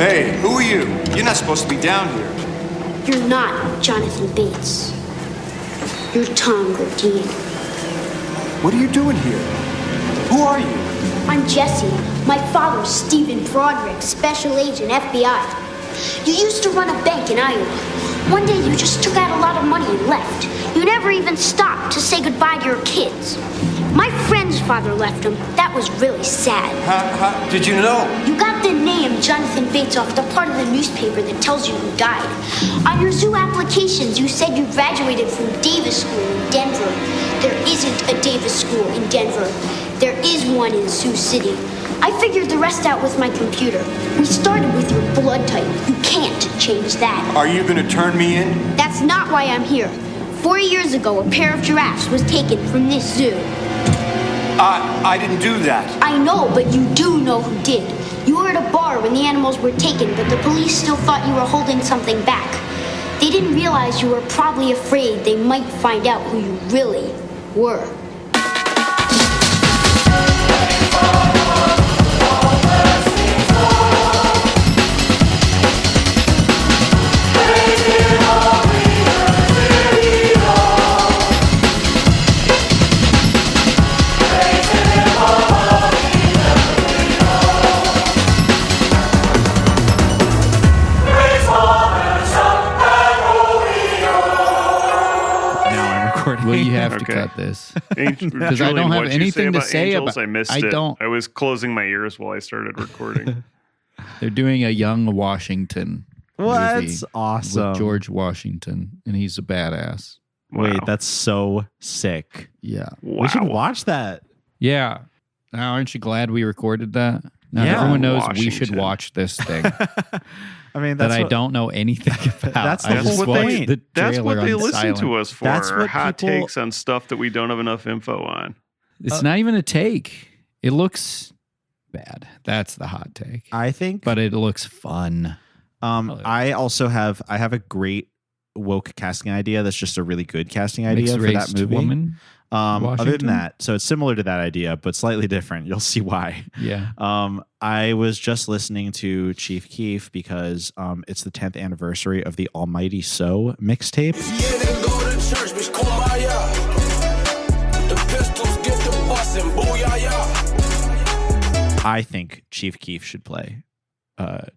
Hey, who are you? You're not supposed to be down here. You're not Jonathan Bates. You're Tom Gordine. What are you doing here? Who are you? I'm Jesse. My father's Stephen Broderick, special agent, FBI. You used to run a bank in Iowa. One day you just took out a lot of money and left. You never even stopped to say goodbye to your kids. My friend's father left him. That was really sad. How did you know? You got the name Jonathan Bates off the part of the newspaper that tells you who died. On your zoo applications, you said you graduated from Davis School in Denver. There isn't a Davis School in Denver. There is one in Sioux City. I figured the rest out with my computer. We started with your blood type. You can't change that. Are you gonna turn me in? That's not why I'm here. 4 years ago, a pair of giraffes was taken from this zoo. I didn't do that. I know, but you do know who did. You were at a bar when the animals were taken, but the police still thought you were holding something back. They didn't realize you were probably afraid they might find out who you really were. Well, you have to cut this because I don't have anything to say about. I missed it. I was closing my ears while I started recording. They're doing a young Washington. That's awesome. With George Washington, and he's a badass. Wow. Wait, that's so sick. Yeah, we should watch that. Yeah. Now, aren't you glad we recorded that? Now Yeah. everyone knows Washington. we should watch this thing. I mean, that I don't know anything about. That's I just what watched they- the That's trailer what they on listen silent. to us for. That's what hot people- takes on stuff that we don't have enough info on. It's not even a take. It looks bad. That's the hot take. I think, But it looks fun. I also have a great woke casting idea. That's just a really good casting idea for that Mixed-raced movie. woman. Other Washington? than that, so it's similar to that idea, but slightly different. You'll see why. Yeah. I was just listening to Chief Keef because it's the 10th anniversary of the Almighty So mixtape. I think Chief Keef should play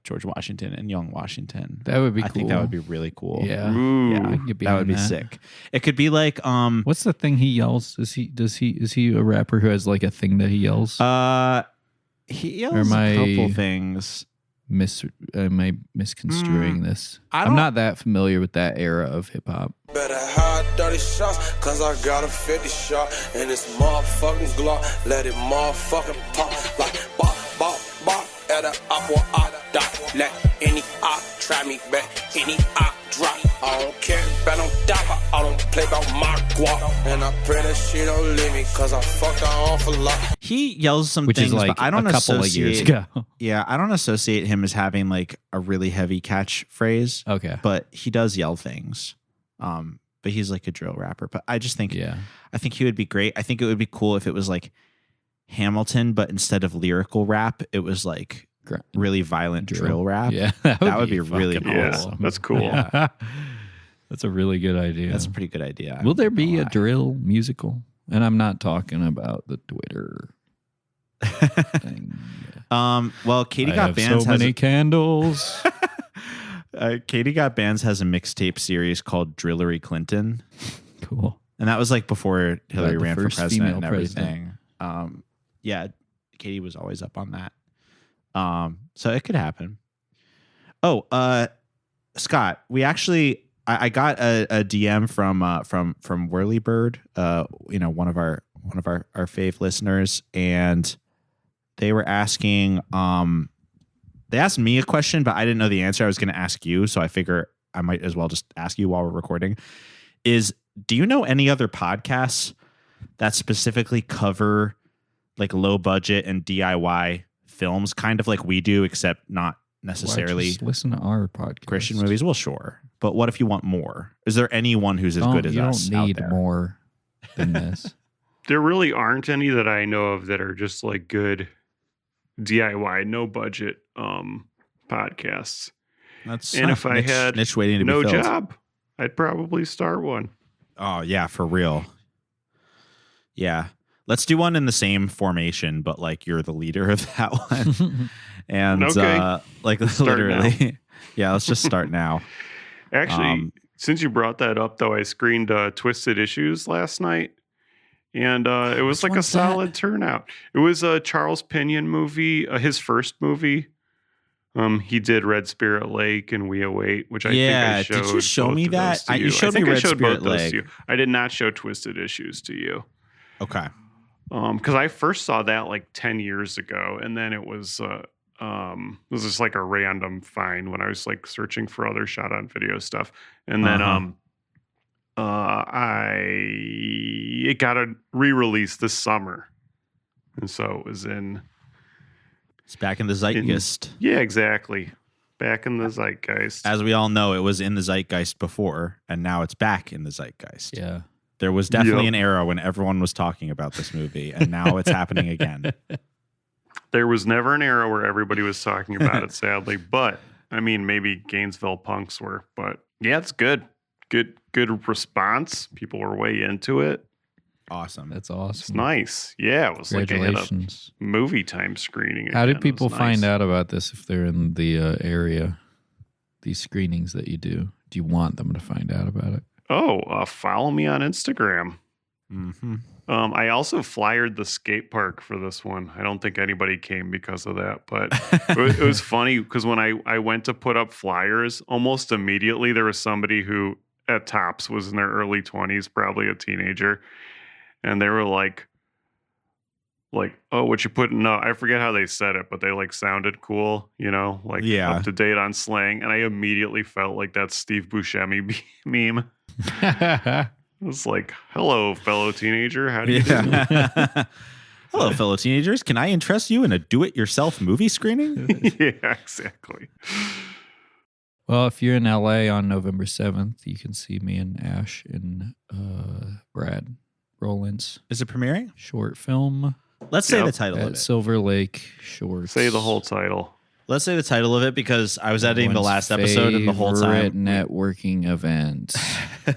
George Washington and Young Washington. That would be I cool. think that would be really cool. Yeah. Ooh. Yeah, I can get that would behind be that. sick. It could be like What's the thing he yells? Is he a rapper who has like a thing that he yells? he yells Or am a couple I- things. Am I misconstruing this? I I'm don't- not that familiar with that era of hip hop. Better hide 30 shots, cause I got a 50 shot. And this motherfucking Glock, let it motherfucking pop. Like bop, bop, bop, at a apple, I dot. Let any op try me back, any op drop. I don't care about no dapper, I don't play about my guap. And I pray that she don't leave me, cause I fucked her off a lot. He yells some Which things, is like but I don't a couple of years ago. Yeah, I don't associate him as having like a really heavy catchphrase. Okay. But he does yell things. But he's like a drill rapper. But I just think, Yeah. I think he would be great. I think it would be cool if it was like Hamilton, but instead of lyrical rap, it was like really violent drill rap. Yeah. That would be really fucking cool. Yeah, awesome. that's cool. Yeah. That's a really good idea. That's a pretty good idea. Will there be a lie. drill musical? And I'm not talking about the Twitter thing. Well, Katie I Got have Bands so has many candles. Katie Got Bands has a mixtape series called Drillery Clinton. Cool. And that was like before Hillary the ran for first president and female everything. Yeah, Katie was always up on that. So it could happen. Oh, Scott, we actually I got a DM from Whirlybird, one of our fave listeners, and they were asking they asked me a question, but I didn't know the answer. I was going to ask you, so I figure I might as well just ask you while we're recording. Do you know any other podcasts that specifically cover like low budget and DIY films, kind of like we do, except not necessarily Just listen to our podcast. Christian movies? Well, sure. But what if you want more? Is there anyone who's as good as you us don't out need there? more than this. There really aren't any that I know of that are just like good DIY, no budget podcasts. That's And if I had niche waiting to no be filled. job, I'd probably start one. Oh yeah, for real. Yeah. Let's do one in the same formation, but like you're the leader of that one. And Okay. like Start literally. Yeah, let's just start now. Actually, since you brought that up, though, I screened Twisted Issues last night, and it was like a one's that? solid turnout. It was a Charles Pinion movie, his first movie. He did Red Spirit Lake and We Await, which I think I showed. Did you show both me of those that? to You showed me I Red showed Spirit both those Lake. to you. I did not show Twisted Issues to you. Okay. Because I first saw that like 10 years ago, and then it was just like a random find when I was like searching for other shot on video stuff, and then it got a re-release this summer, and so it was in. It's back in the zeitgeist. Yeah, exactly. Back in the zeitgeist. As we all know, it was in the zeitgeist before, and now it's back in the zeitgeist. Yeah. There was definitely an era when everyone was talking about this movie, and now it's happening again. There was never an era where everybody was talking about it, sadly. But, I mean, maybe Gainesville punks were. But, yeah, it's good. Good response. People were way into it. Awesome. That's awesome. It's nice. Yeah, it was like a Congratulations. movie time screening. How again. do people It was find nice. out about this if they're in the area? These screenings that you do. Do you want them to find out about it? Oh, follow me on Instagram. Mm-hmm. I also flyered the skate park for this one. I don't think anybody came because of that, but it was funny because when I went to put up flyers, almost immediately there was somebody who at tops was in their early 20s, probably a teenager, and they were like, oh, what you putting? No, I forget how they said it, but they like sounded cool, like up to date on slang, and I immediately felt like that Steve Buscemi meme. It's like, hello, fellow teenager. How do you do? Hello, fellow teenagers. Can I interest you in a do-it-yourself movie screening? Yeah, exactly. Well, if you're in LA on November 7th, you can see me and Ash and Brad Rollins Is it premiering? short film Let's say Yep. the title of at it. Silver Lake Shorts. Say the whole title. Let's say the title of it because I was editing the last episode and the whole Favorite time networking event.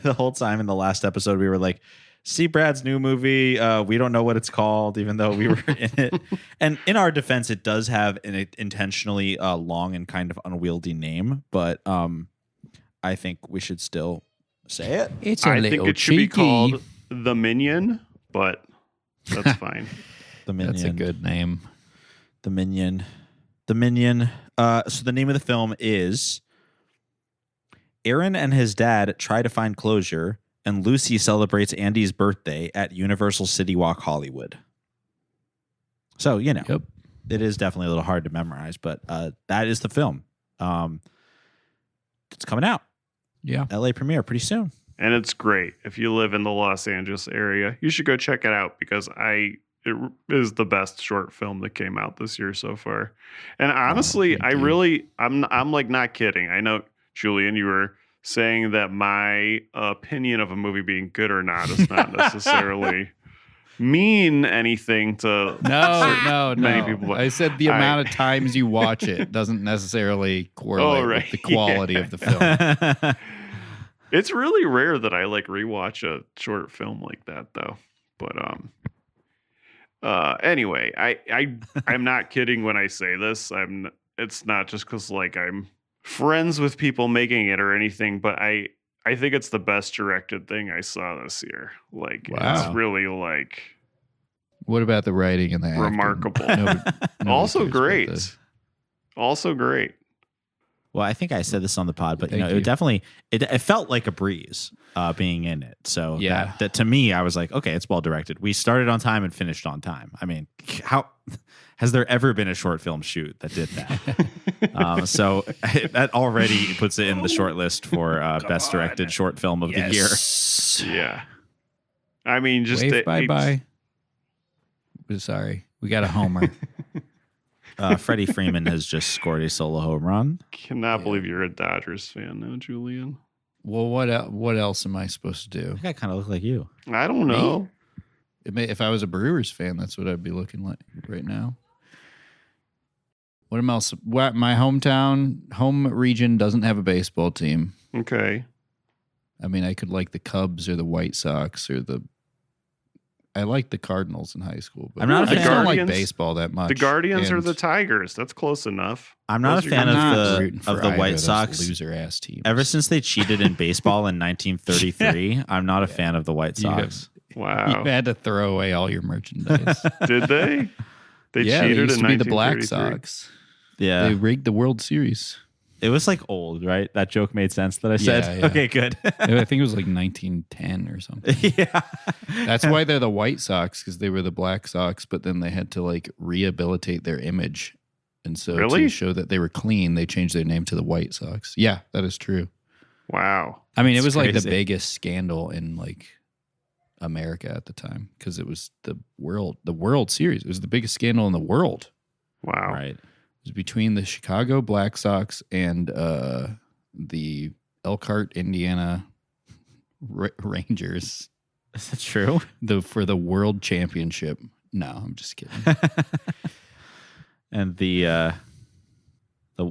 the whole time in the last episode we were like, see Brad's new movie. We don't know what it's called, even though we were in it. And in our defense, it does have an intentionally long and kind of unwieldy name, but I think we should still say it. It's a I little think it should be cheeky. called The Minion, but that's fine. The Minion. That's a good name. The Minion. The Minion. So the name of the film is Aaron and his dad try to find closure, and Lucy celebrates Andy's birthday at Universal City Walk Hollywood. So, Yep. it is definitely a little hard to memorize, but that is the film. It's coming out. Yeah. LA premiere pretty soon. And it's great. If you live in the Los Angeles area, you should go check it out because it is the best short film that came out this year so far. And honestly, thank you. I'm like not kidding. I know, Julian, you were saying that my opinion of a movie being good or not is not necessarily mean anything to No. many people. But I said the amount of times you watch it doesn't necarily correlate with the quality of the film. It's really rare that I like rewatch a short film like that though. But anyway, I'm not kidding when I say this. It's not just because like I'm friends with people making it or anything, but I think it's the best directed thing I saw this year. Like Wow. it's really like What about the writing and the acting? remarkable. Nobody Also cares about great. this. Also great. Well, I think I said this on the pod, but Thank it you. definitely it felt like a breeze being in it. So Yeah. that to me, I was like, okay, it's well directed. We started on time and finished on time. I mean, how has there ever been a short film shoot that did that? So that already puts it in the short list for best directed short film of the year. Yeah. I mean, just Wave bye. Sorry, we got a homer. Freddie Freeman has just scored a solo home run. Cannot believe you're a Dodgers fan now, Julian. Well, what else am I supposed to do? I think I kind of look like you. I don't know. If I was a Brewers fan, that's what I'd be looking like right now. What else? What, my home region doesn't have a baseball team. Okay. I mean, I could like the Cubs or the White Sox or I liked the Cardinals in high school, but I'm not a I fan. just don't like Guardians- baseball that much. The Guardians or And the Tigers. That's close enough. I'm not Those a are fan your I'm not of rooting for the either White of those Sox. loser ass teams. Ever since they cheated in baseball in 1933, I'm not a fan of the White You have- Sox. Wow. You had to throw away all your merchandise. Did they? They yeah, they cheated used in to be the Black 1933. Sox. Yeah, They rigged the World Series. it was like old, right? That joke made sense that I said. Yeah, yeah. Okay, good. I think it was like 1910 or something. Yeah, That's why they're the White Sox, because they were the Black Sox, but then they had to like rehabilitate their image. And so Really? to show that they were clean, they changed their name to the White Sox. Yeah, that is true. Wow. I mean, it That's was like the crazy. biggest scandal in like America at the time because it was the World Series. It was the biggest scandal in the world. Wow. right. It was between the Chicago Black Sox and the Elkhart, Indiana Rangers Is that true? for the World Championship. No, I'm just kidding. And the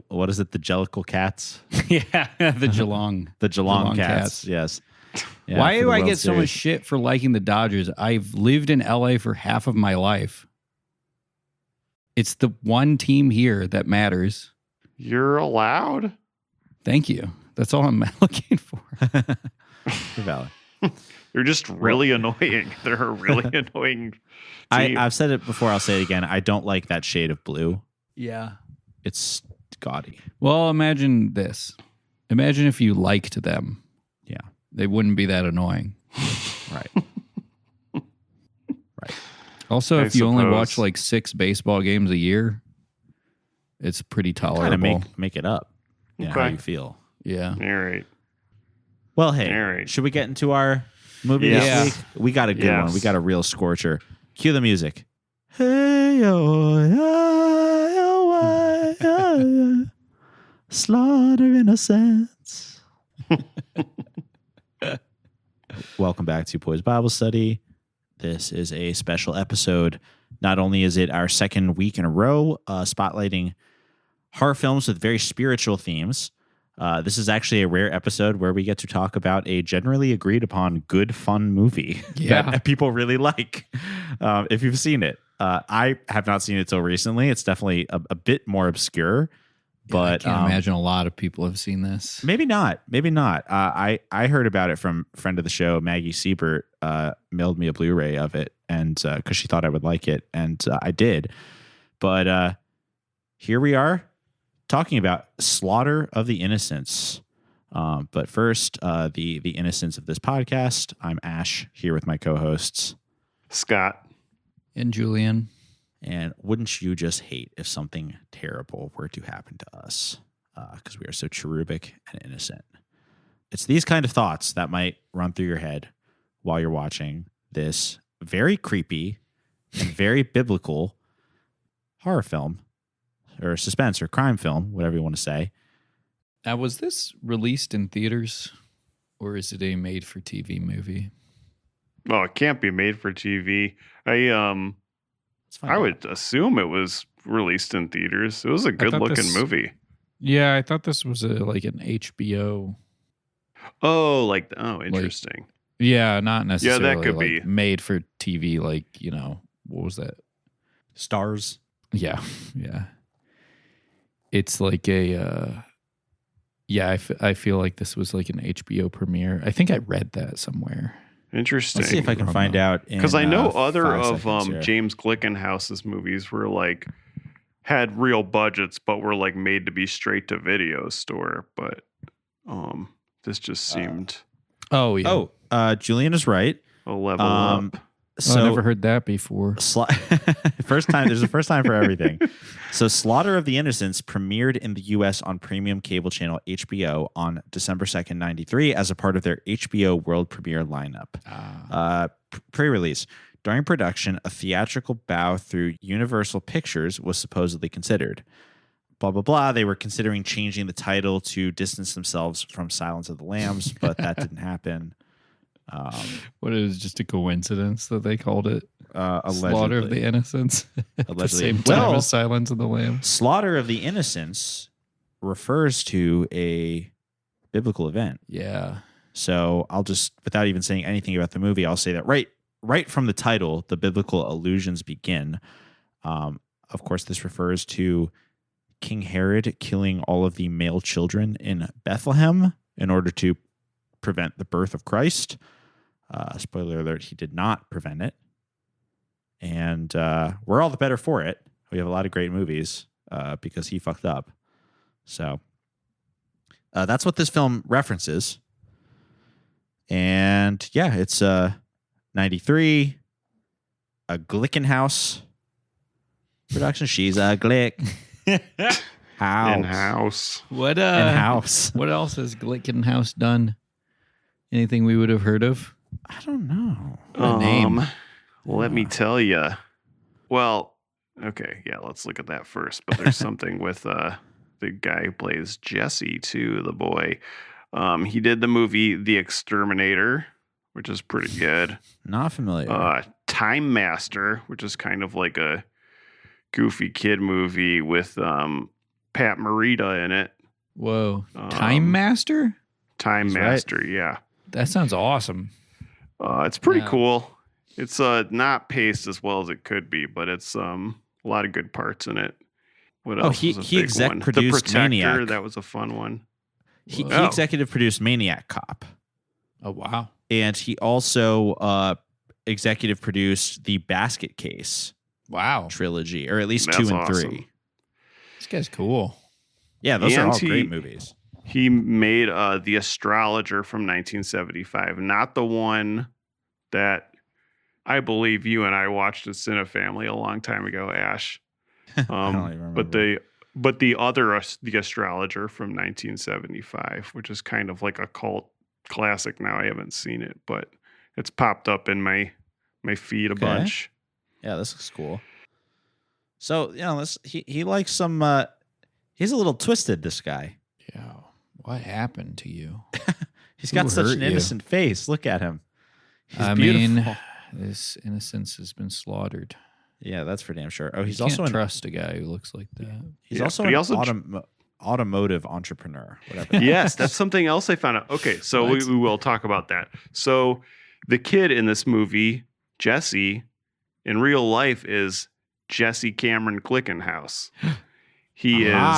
what is it? The Jellicle Cats, Yeah, the Geelong. the Geelong Geelong Cats. Cats. Yes. Yeah, Why for do the I World get so much Series. shit for liking the Dodgers? I've lived in LA for half of my life. It's the one team here that matters. You're allowed? Thank you. That's all I'm looking for. You're valid. You're just really annoying. They're a really annoying team. I've said it before. I'll say it again. I don't like that shade of blue. Yeah. It's gaudy. Well, imagine this. Imagine if you liked them. Yeah. They wouldn't be that annoying. Right. Right. Also, I if you only suppose. watch like 6 baseball games a year, it's pretty Kind tolerable. of make it up. You know, how Okay. you feel. Yeah. All right. Well, hey, All right. should we get into our movie Yeah. this week? We got a good Yes. one. We got a real scorcher. Cue the music. Hey, slaughter innocence. Welcome back to Poise Bible Study. This is a special episode. Not only is it our second week in a row spotlighting horror films with very spiritual themes, this is actually a rare episode where we get to talk about a generally agreed upon good, fun movie Yeah. that people really like. If you've seen it, I have not seen it till recently. It's definitely a bit more obscure, but I can't imagine a lot of people have seen this. maybe not. Maybe not. I heard about it from friend of the show, Maggie Siebert, mailed me a Blu-ray of it, and because she thought I would like it, and I did. But here we are talking about Slaughter of the Innocents. But first, the innocents of this podcast. I'm Ash, here with my co-hosts. Scott. And Julian. And wouldn't you just hate if something terrible were to happen to us? Because we are so cherubic and innocent. It's these kind of thoughts that might run through your head while you're watching this very creepy and very biblical horror film, or suspense or crime film, whatever you want to say. Now, was this released in theaters or is it a made-for-TV movie? Oh, it can't be made for TV. Let's find I out. would assume it was released in theaters. It was a good looking this- movie. Yeah, I thought this was like an HBO. Oh, interesting. Yeah, not necessarily. could like, be. made for TV. Like, you know, what was that? Stars. Yeah, yeah. It's like a. Yeah, I feel like this was like an HBO premiere. I think I read that somewhere. Interesting. Let's see if I can Wrong find one. out. Because I know in, other 5 of seconds here. James Glickenhaus's movies were like had real budgets, but were like made to be straight to video store. But this just seemed Oh yeah. Oh, Julian is right. a level Um, up. So I never heard that before. first time. There's a first time for everything. So, Slaughter of the Innocents premiered in the U.S. on premium cable channel HBO on December 2nd, 93, as a part of their HBO world premiere lineup. Pre-release. During production, a theatrical bow through Universal Pictures was supposedly considered. Blah, blah, blah. They were considering changing the title to distance themselves from Silence of the Lambs, but that didn't happen. What, it was just a coincidence that they called it Slaughter of the Innocents at the same time as Silence of the Lambs? Slaughter of the Innocents refers to a biblical event. Yeah. So I'll just, without even saying anything about the movie, I'll say that right from the title, the biblical allusions begin. Of course, this refers to King Herod killing all of the male children in Bethlehem in order to prevent the birth of Christ. Spoiler alert, he did not prevent it. And we're all the better for it. We have a lot of great movies because he fucked up. So that's what this film references. And yeah, it's 93, a Glickenhaus production. She's a Glick. In-house. What In-house. What else has Glickenhaus done? Anything we would have heard of? I don't know. Name. Let me tell you. Well, okay, yeah, let's look at that first. But there's something with the guy who plays Jesse too, the boy. He did the movie The Exterminator, which is pretty good. Not familiar. Time Master, which is kind of like a goofy kid movie with Pat Morita in it. Whoa. Time Master? Time Master, yeah. That sounds awesome. It's pretty cool. It's not paced as well as it could be, but it's a lot of good parts in it. What else? He exec produced The Protector, Maniac. That was a fun one. He executive produced Maniac Cop. Oh, wow. And he also executive produced the Basket Case trilogy, or at least That's 2 and 3. awesome. This guy's cool. Yeah, those are all great movies. He made The Astrologer from 1975, not the one that I believe you and I watched at Cinefamily a long time ago, Ash. I don't even remember. But the other The Astrologer from 1975, which is kind of like a cult classic now. I haven't seen it, but it's popped up in my feed a bunch. Yeah, this looks cool. So, he likes some he's a little twisted, this guy. Yeah. What happened to you? He's got such an innocent face. Look at him. He's beautiful. beautiful. This innocence has been slaughtered. Yeah, that's for damn sure. Oh, he's You also can't trust a guy who looks like that. He's also an automotive entrepreneur. Whatever. Yes, that's something else I found out. Okay, so we will talk about that. So the kid in this movie, Jesse, in real life is Jesse Cameron-Glickenhaus. He is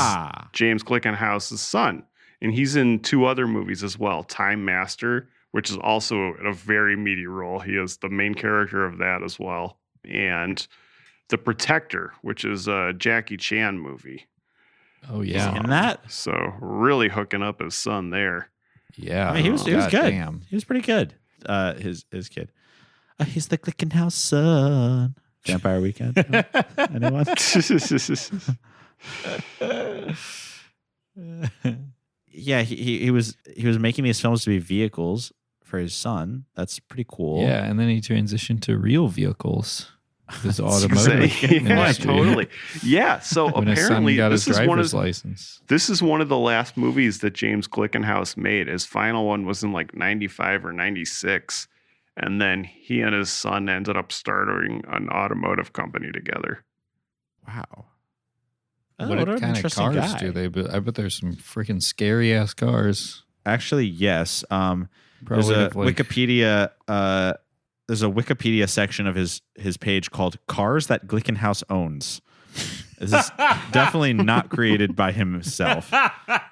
James Glickenhaus' son. And he's in 2 other movies as well. Time Master, which is also a very meaty role. He is the main character of that as well. And The Protector, which is a Jackie Chan movie. Oh, yeah. In that? So really hooking up his son there. Yeah. I mean, he was good. Damn. He was pretty good. His kid. He's the Glickenhaus son. Vampire Weekend. Anyone? Yeah, he was making these films to be vehicles for his son. That's pretty cool. Yeah, and then he transitioned to real vehicles. His automotive yeah, industry. totally. Yeah, so When his son apparently got his this is driver's license. This is one of the last movies that James Glickenhaus made. His final one was in like 95 or 96. And then he and his son ended up starting an automotive company together. Wow. What kind of cars do they? But I bet there's some freaking scary ass cars. Actually, yes. There's Probably a have, like- Wikipedia. There's a Wikipedia section of his page called "Cars That Glickenhaus Owns." This is definitely not created by himself.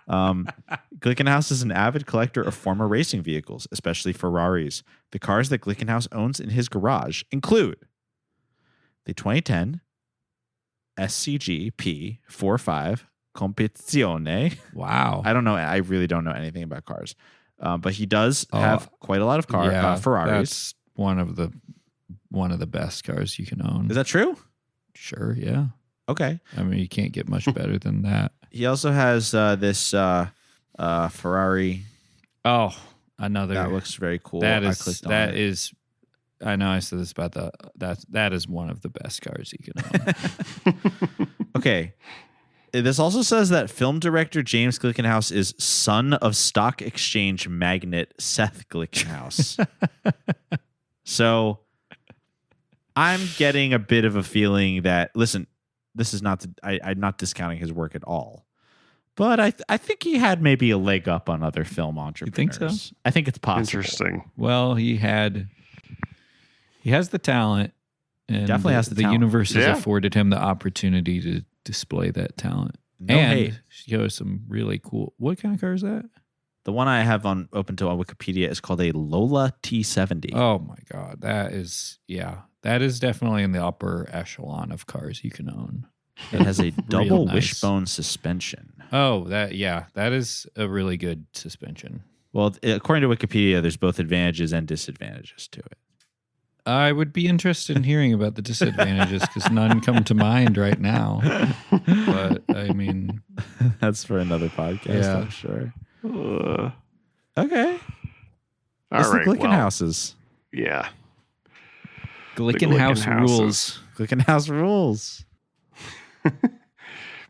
Glickenhaus is an avid collector of former racing vehicles, especially Ferraris. The cars that Glickenhaus owns in his garage include the 2010 SCG P45 Competizione. Wow. I don't know. I really don't know anything about cars, but he does have quite a lot of Ferraris. That's one of the best cars you can own. Is that true? Sure. Yeah. Okay. I mean, you can't get much better than that. He also has this Ferrari. Oh, another. That looks very cool. That I is. clicked on That it. is. I know I said this about that is one of the best cars you can own. Okay. This also says that film director James Glickenhaus is son of stock exchange magnate Seth Glickenhaus. So I'm getting a bit of a feeling that, listen, this is not, I'm not discounting his work at all. But I think he had maybe a leg up on other film entrepreneurs. You think so? I think it's possible. Interesting. Well, he has the talent. And Definitely has the the talent. universe has Yeah. afforded him the opportunity to display that talent. No and hate. show some really cool. What kind of car is that? The one I have open to on Wikipedia is called a Lola T70. Oh my God. That is definitely in the upper echelon of cars you can own. It has a double nice. wishbone suspension. Oh, that is a really good suspension. Well, according to Wikipedia, there's both advantages and disadvantages to it. I would be interested in hearing about the disadvantages because none come to mind right now. But I mean, That's for another podcast, Yeah. I'm sure. Uh, Okay. all It's right. the Well, Glickenhauses. yeah. Glickenhaus Glickenhauses. rules. Glickenhaus rules.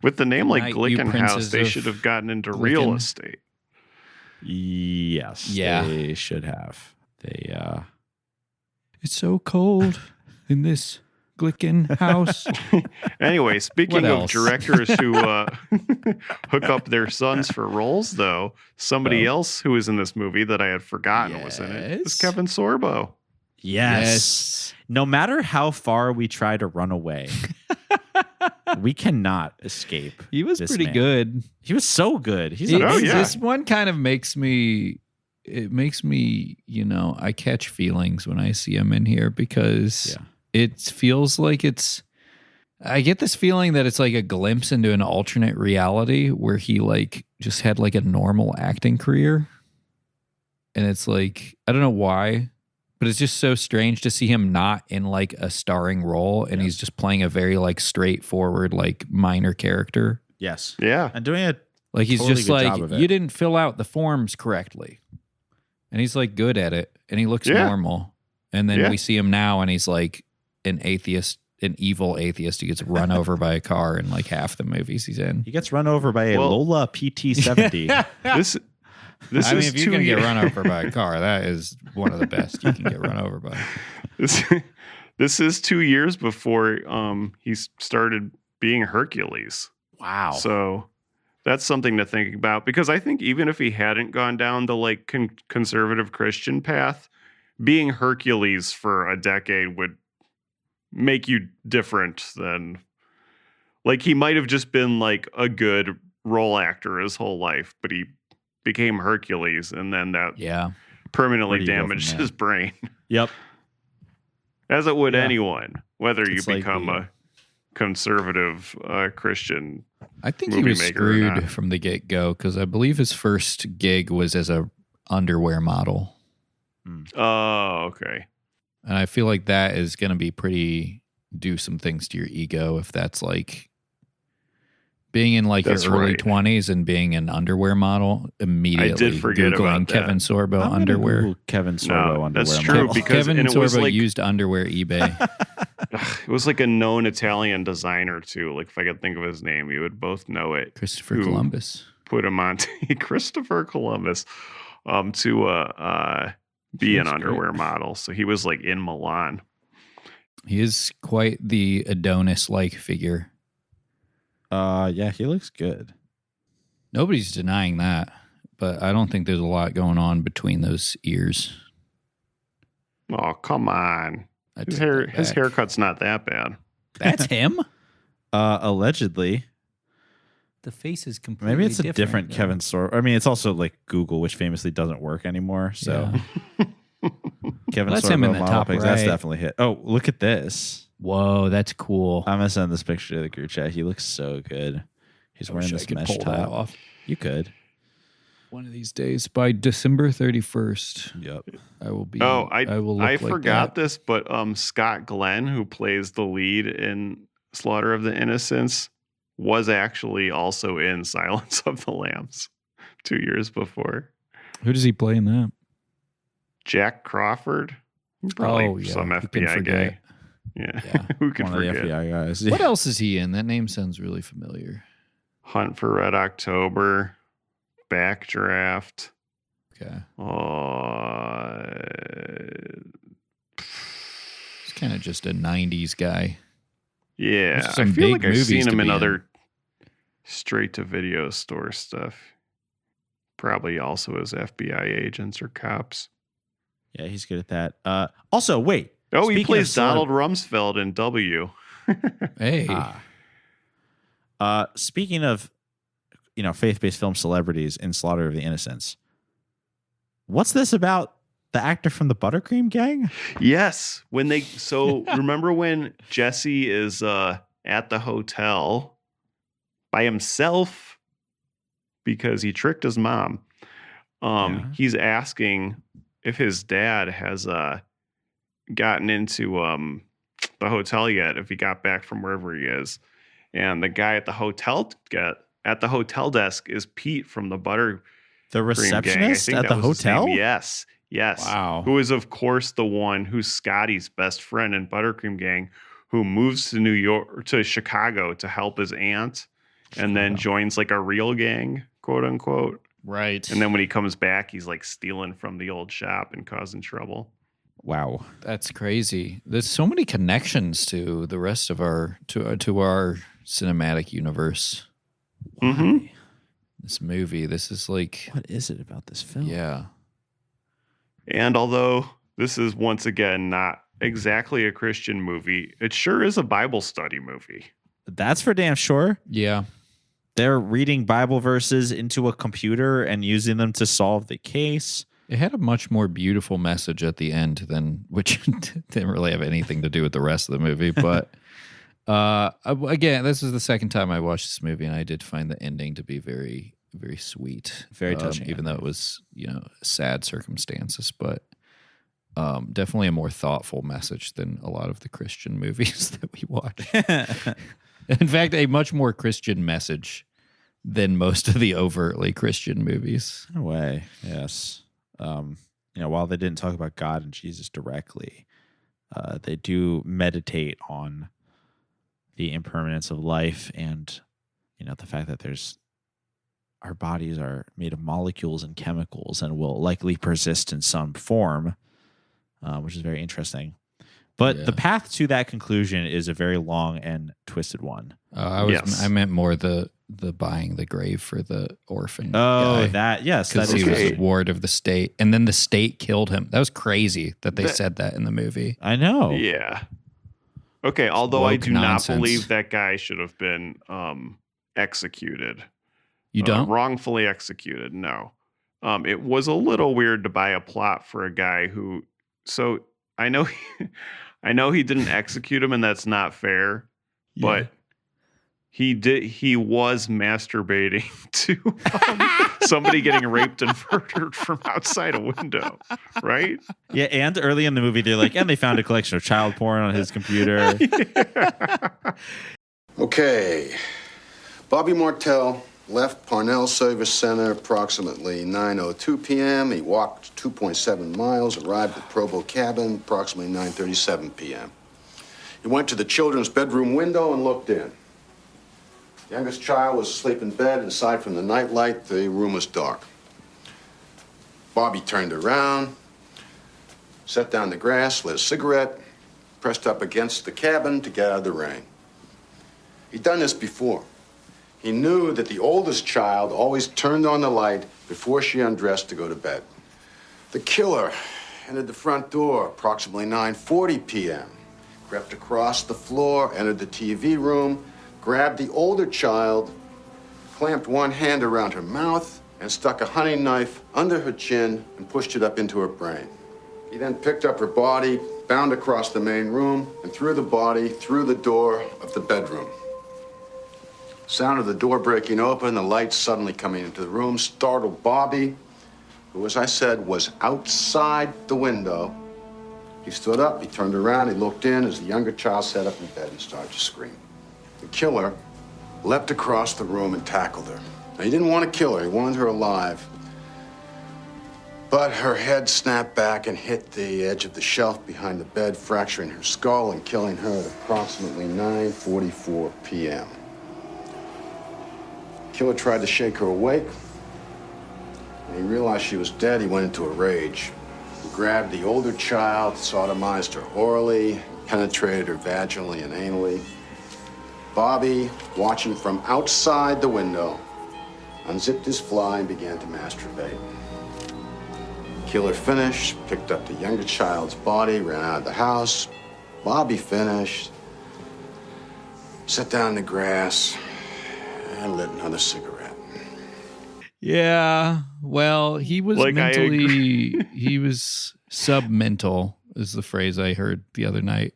With the name like Night, you Glickenhaus, princes they of should have gotten into real Glicken. estate. Yes. Yeah. They should have. They It's so cold in this Glickenhaus. Anyway, speaking What of else? directors who hook up their sons for roles, though, somebody else who was in this movie that I had forgotten was in it is Yes. Kevin Sorbo. Yes. No matter how far we try to run away, we cannot escape. He was this pretty man. good. He was so good. He's Oh, amazing. yeah. This one kind of makes me, I catch feelings when I see him in here because Yeah. it feels like I get this feeling that it's like a glimpse into an alternate reality where he like just had like a normal acting career. And it's like, I don't know why, but it's just so strange to see him not in like a starring role and he's just playing a very like straightforward, like minor character. Yes. Yeah. And doing it. Like he's Totally just good like, job of it. you didn't fill out the forms correctly. And he's like good at it. And he looks Yeah. normal. And then Yeah. we see him now and he's like an atheist, an evil atheist who gets run over by a car in like half the movies he's in. He gets run over by a Well- Lola PT70. This I mean, is if you 2 can get years. run over by a car, that is one of the best you can get run over by. This is 2 years before he started being Hercules. Wow. So that's something to think about because I think even if he hadn't gone down the like conservative Christian path, being Hercules for a decade would make you different than like he might have just been like a good role actor his whole life, but he became Hercules and then that Yeah. permanently Where do you go from damaged there? his brain. Yep. As it would Yeah. anyone, whether you It's like become the- a conservative Christian. I think he Movie was maker or not. screwed from the get go because I believe his first gig was as a underwear model. Oh, okay. And I feel like that is going to be do some things to your ego if that's like being in like That's your early right. 20s and being an underwear model immediately. forget Googling about that. Kevin Sorbo I'm gonna underwear. Google Kevin Sorbo No, underwear. that's model. true because Kevin and it was Sorbo like used underwear eBay. it was like a known Italian designer too. Like if I could think of his name, you would both know it. Christopher Who Columbus. Put him on Christopher Columbus to be an That's underwear great. model. So he was like in Milan. He is quite the Adonis-like figure. Yeah, he looks good. Nobody's denying that, but I don't think there's a lot going on between those ears. Oh, come on. I His take hair that his back. haircut's not that bad. That's him? Allegedly. The face is completely Maybe it's a different though. Kevin Sorbo. I mean, it's also like Google, which famously doesn't work anymore. So Kevin That's Sorbo him in the model top pics, that's right. definitely hit. Oh, look at this. Whoa, that's cool. I'm gonna send this picture to the group chat. He looks so good. He's I wearing wish I this could mesh pull that top. off. You could. One of these days, by December 31st, Yep. I will be. Oh, I will. Look I like forgot that. this, but Scott Glenn, who plays the lead in Slaughter of the Innocents, was actually also in Silence of the Lambs 2 years before. Who does he play in that? Jack Crawford, probably Oh, yeah. some Who can FBI forget? guy. Yeah, Yeah. who can One of the forget? FBI guys. What else is he in? That name sounds really familiar. Hunt for Red October, Backdraft. Okay. He's kind of just a 90s guy. Yeah. I Some feel big like I've movies seen to him in be other straight-to-video store stuff. Probably also as FBI agents or cops. Yeah, he's good at that. Also, wait. Oh, he speaking plays of Donald Rumsfeld in W. Hey. Speaking of, faith-based film celebrities in Slaughter of the Innocents, what's this about the actor from the Buttercream Gang? Yes. Remember when Jesse is at the hotel by himself because he tricked his mom. He's asking if his dad has gotten into the hotel yet, if he got back from wherever he is. And the guy at the hotel desk is Pete from the Buttercream The receptionist at the hotel? Yes. Wow. Who is, of course, the one who's Scotty's best friend in Buttercream Gang, who moves to Chicago to help his aunt, and then joins like a real gang, quote unquote. Right. And then when he comes back, he's like stealing from the old shop and causing trouble. Wow. That's crazy. There's so many connections to the rest of our cinematic universe. Mm-hmm. This movie, this is like, what is it about this film? Yeah. And although this is once again not exactly a Christian movie, it sure is a Bible study movie. That's for damn sure. Yeah. They're reading Bible verses into a computer and using them to solve the case. It had a much more beautiful message at the end which didn't really have anything to do with the rest of the movie. But again, this is the second time I watched this movie, and I did find the ending to be very, very sweet. Very touching. Even though it was, sad circumstances, but definitely a more thoughtful message than a lot of the Christian movies that we watch. In fact, a much more Christian message than most of the overtly Christian movies. No way. Yes. While they didn't talk about God and Jesus directly, they do meditate on the impermanence of life and, the fact that our bodies are made of molecules and chemicals and will likely persist in some form, which is very interesting. But the path to that conclusion is a very long and twisted one. I meant more the buying the grave for the orphan. Oh, guy. Because he was a ward of the state, and then the state killed him. That was crazy that they said that in the movie. I know. Yeah. Okay, although I do not believe that guy should have been executed. You don't? Wrongfully executed, no. It was a little weird to buy a plot for a guy who... So, I know he didn't execute him, and that's not fair, but he was masturbating to somebody getting raped and murdered from outside a window, right? Yeah, and early in the movie, they're like, and they found a collection of child porn on his computer. Okay. Bobby Martell left Parnell Service Center approximately 9:02 p.m. He walked 2.7 miles, arrived at Provo Cabin approximately 9:37 p.m. He went to the children's bedroom window and looked in. The youngest child was asleep in bed, and aside from the nightlight, the room was dark. Bobby turned around, sat down in the grass, lit a cigarette, pressed up against the cabin to get out of the rain. He'd done this before. He knew that the oldest child always turned on the light before she undressed to go to bed. The killer entered the front door approximately 9:40 p.m., crept across the floor, entered the TV room, grabbed the older child, clamped one hand around her mouth, and stuck a hunting knife under her chin and pushed it up into her brain. He then picked up her body, bound across the main room, and threw the body through the door of the bedroom. Sound of the door breaking open, the light suddenly coming into the room, startled Bobby, who, as I said, was outside the window. He stood up, he turned around, he looked in as the younger child sat up in bed and started to scream. The killer leapt across the room and tackled her. Now, he didn't want to kill her, he wanted her alive. But her head snapped back and hit the edge of the shelf behind the bed, fracturing her skull and killing her at approximately 9:44 p.m. Killer tried to shake her awake. When he realized she was dead, he went into a rage. He grabbed the older child, sodomized her orally, penetrated her vaginally and anally. Bobby, watching from outside the window, unzipped his fly and began to masturbate. Killer finished, picked up the younger child's body, ran out of the house. Bobby finished, sat down in the grass, and lit another cigarette. Yeah. Well, he was Like, I mentally, he was submental, is the phrase I heard the other night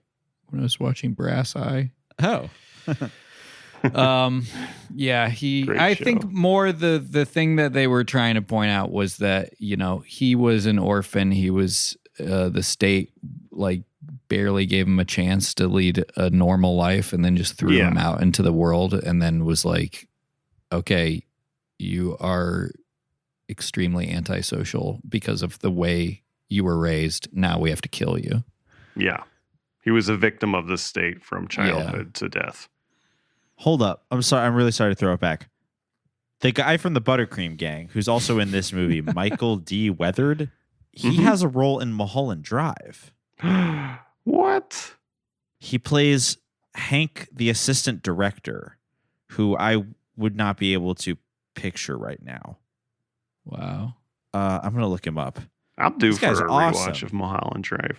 when I was watching Brass Eye. Oh. Yeah, Great I show. think more the thing that they were trying to point out was that, you know, he was an orphan. He was the state like barely gave him a chance to lead a normal life and then just threw him out into the world and then was like, okay, you are extremely antisocial because of the way you were raised. Now we have to kill you. Yeah. He was a victim of the state from childhood to death. Hold up. I'm sorry. I'm really sorry to throw it back. The guy from the Buttercream Gang, who's also in this movie, Michael D. Weathered, he has a role in Mulholland Drive. What? He plays Hank, the assistant director, who I would not be able to picture right now. Wow. I'm going to look him up. I'm due This for a guy's rewatch awesome. of Mulholland Drive.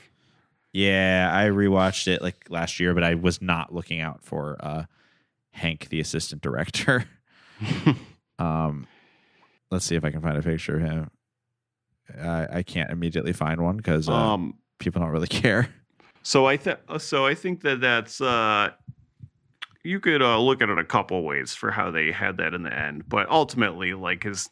Yeah, I rewatched it like last year, but I was not looking out for Hank, the assistant director. Let's see if I can find a picture of him. I can't immediately find one because people don't really care. So I think that's you could look at it a couple ways for how they had that in the end, but ultimately, like his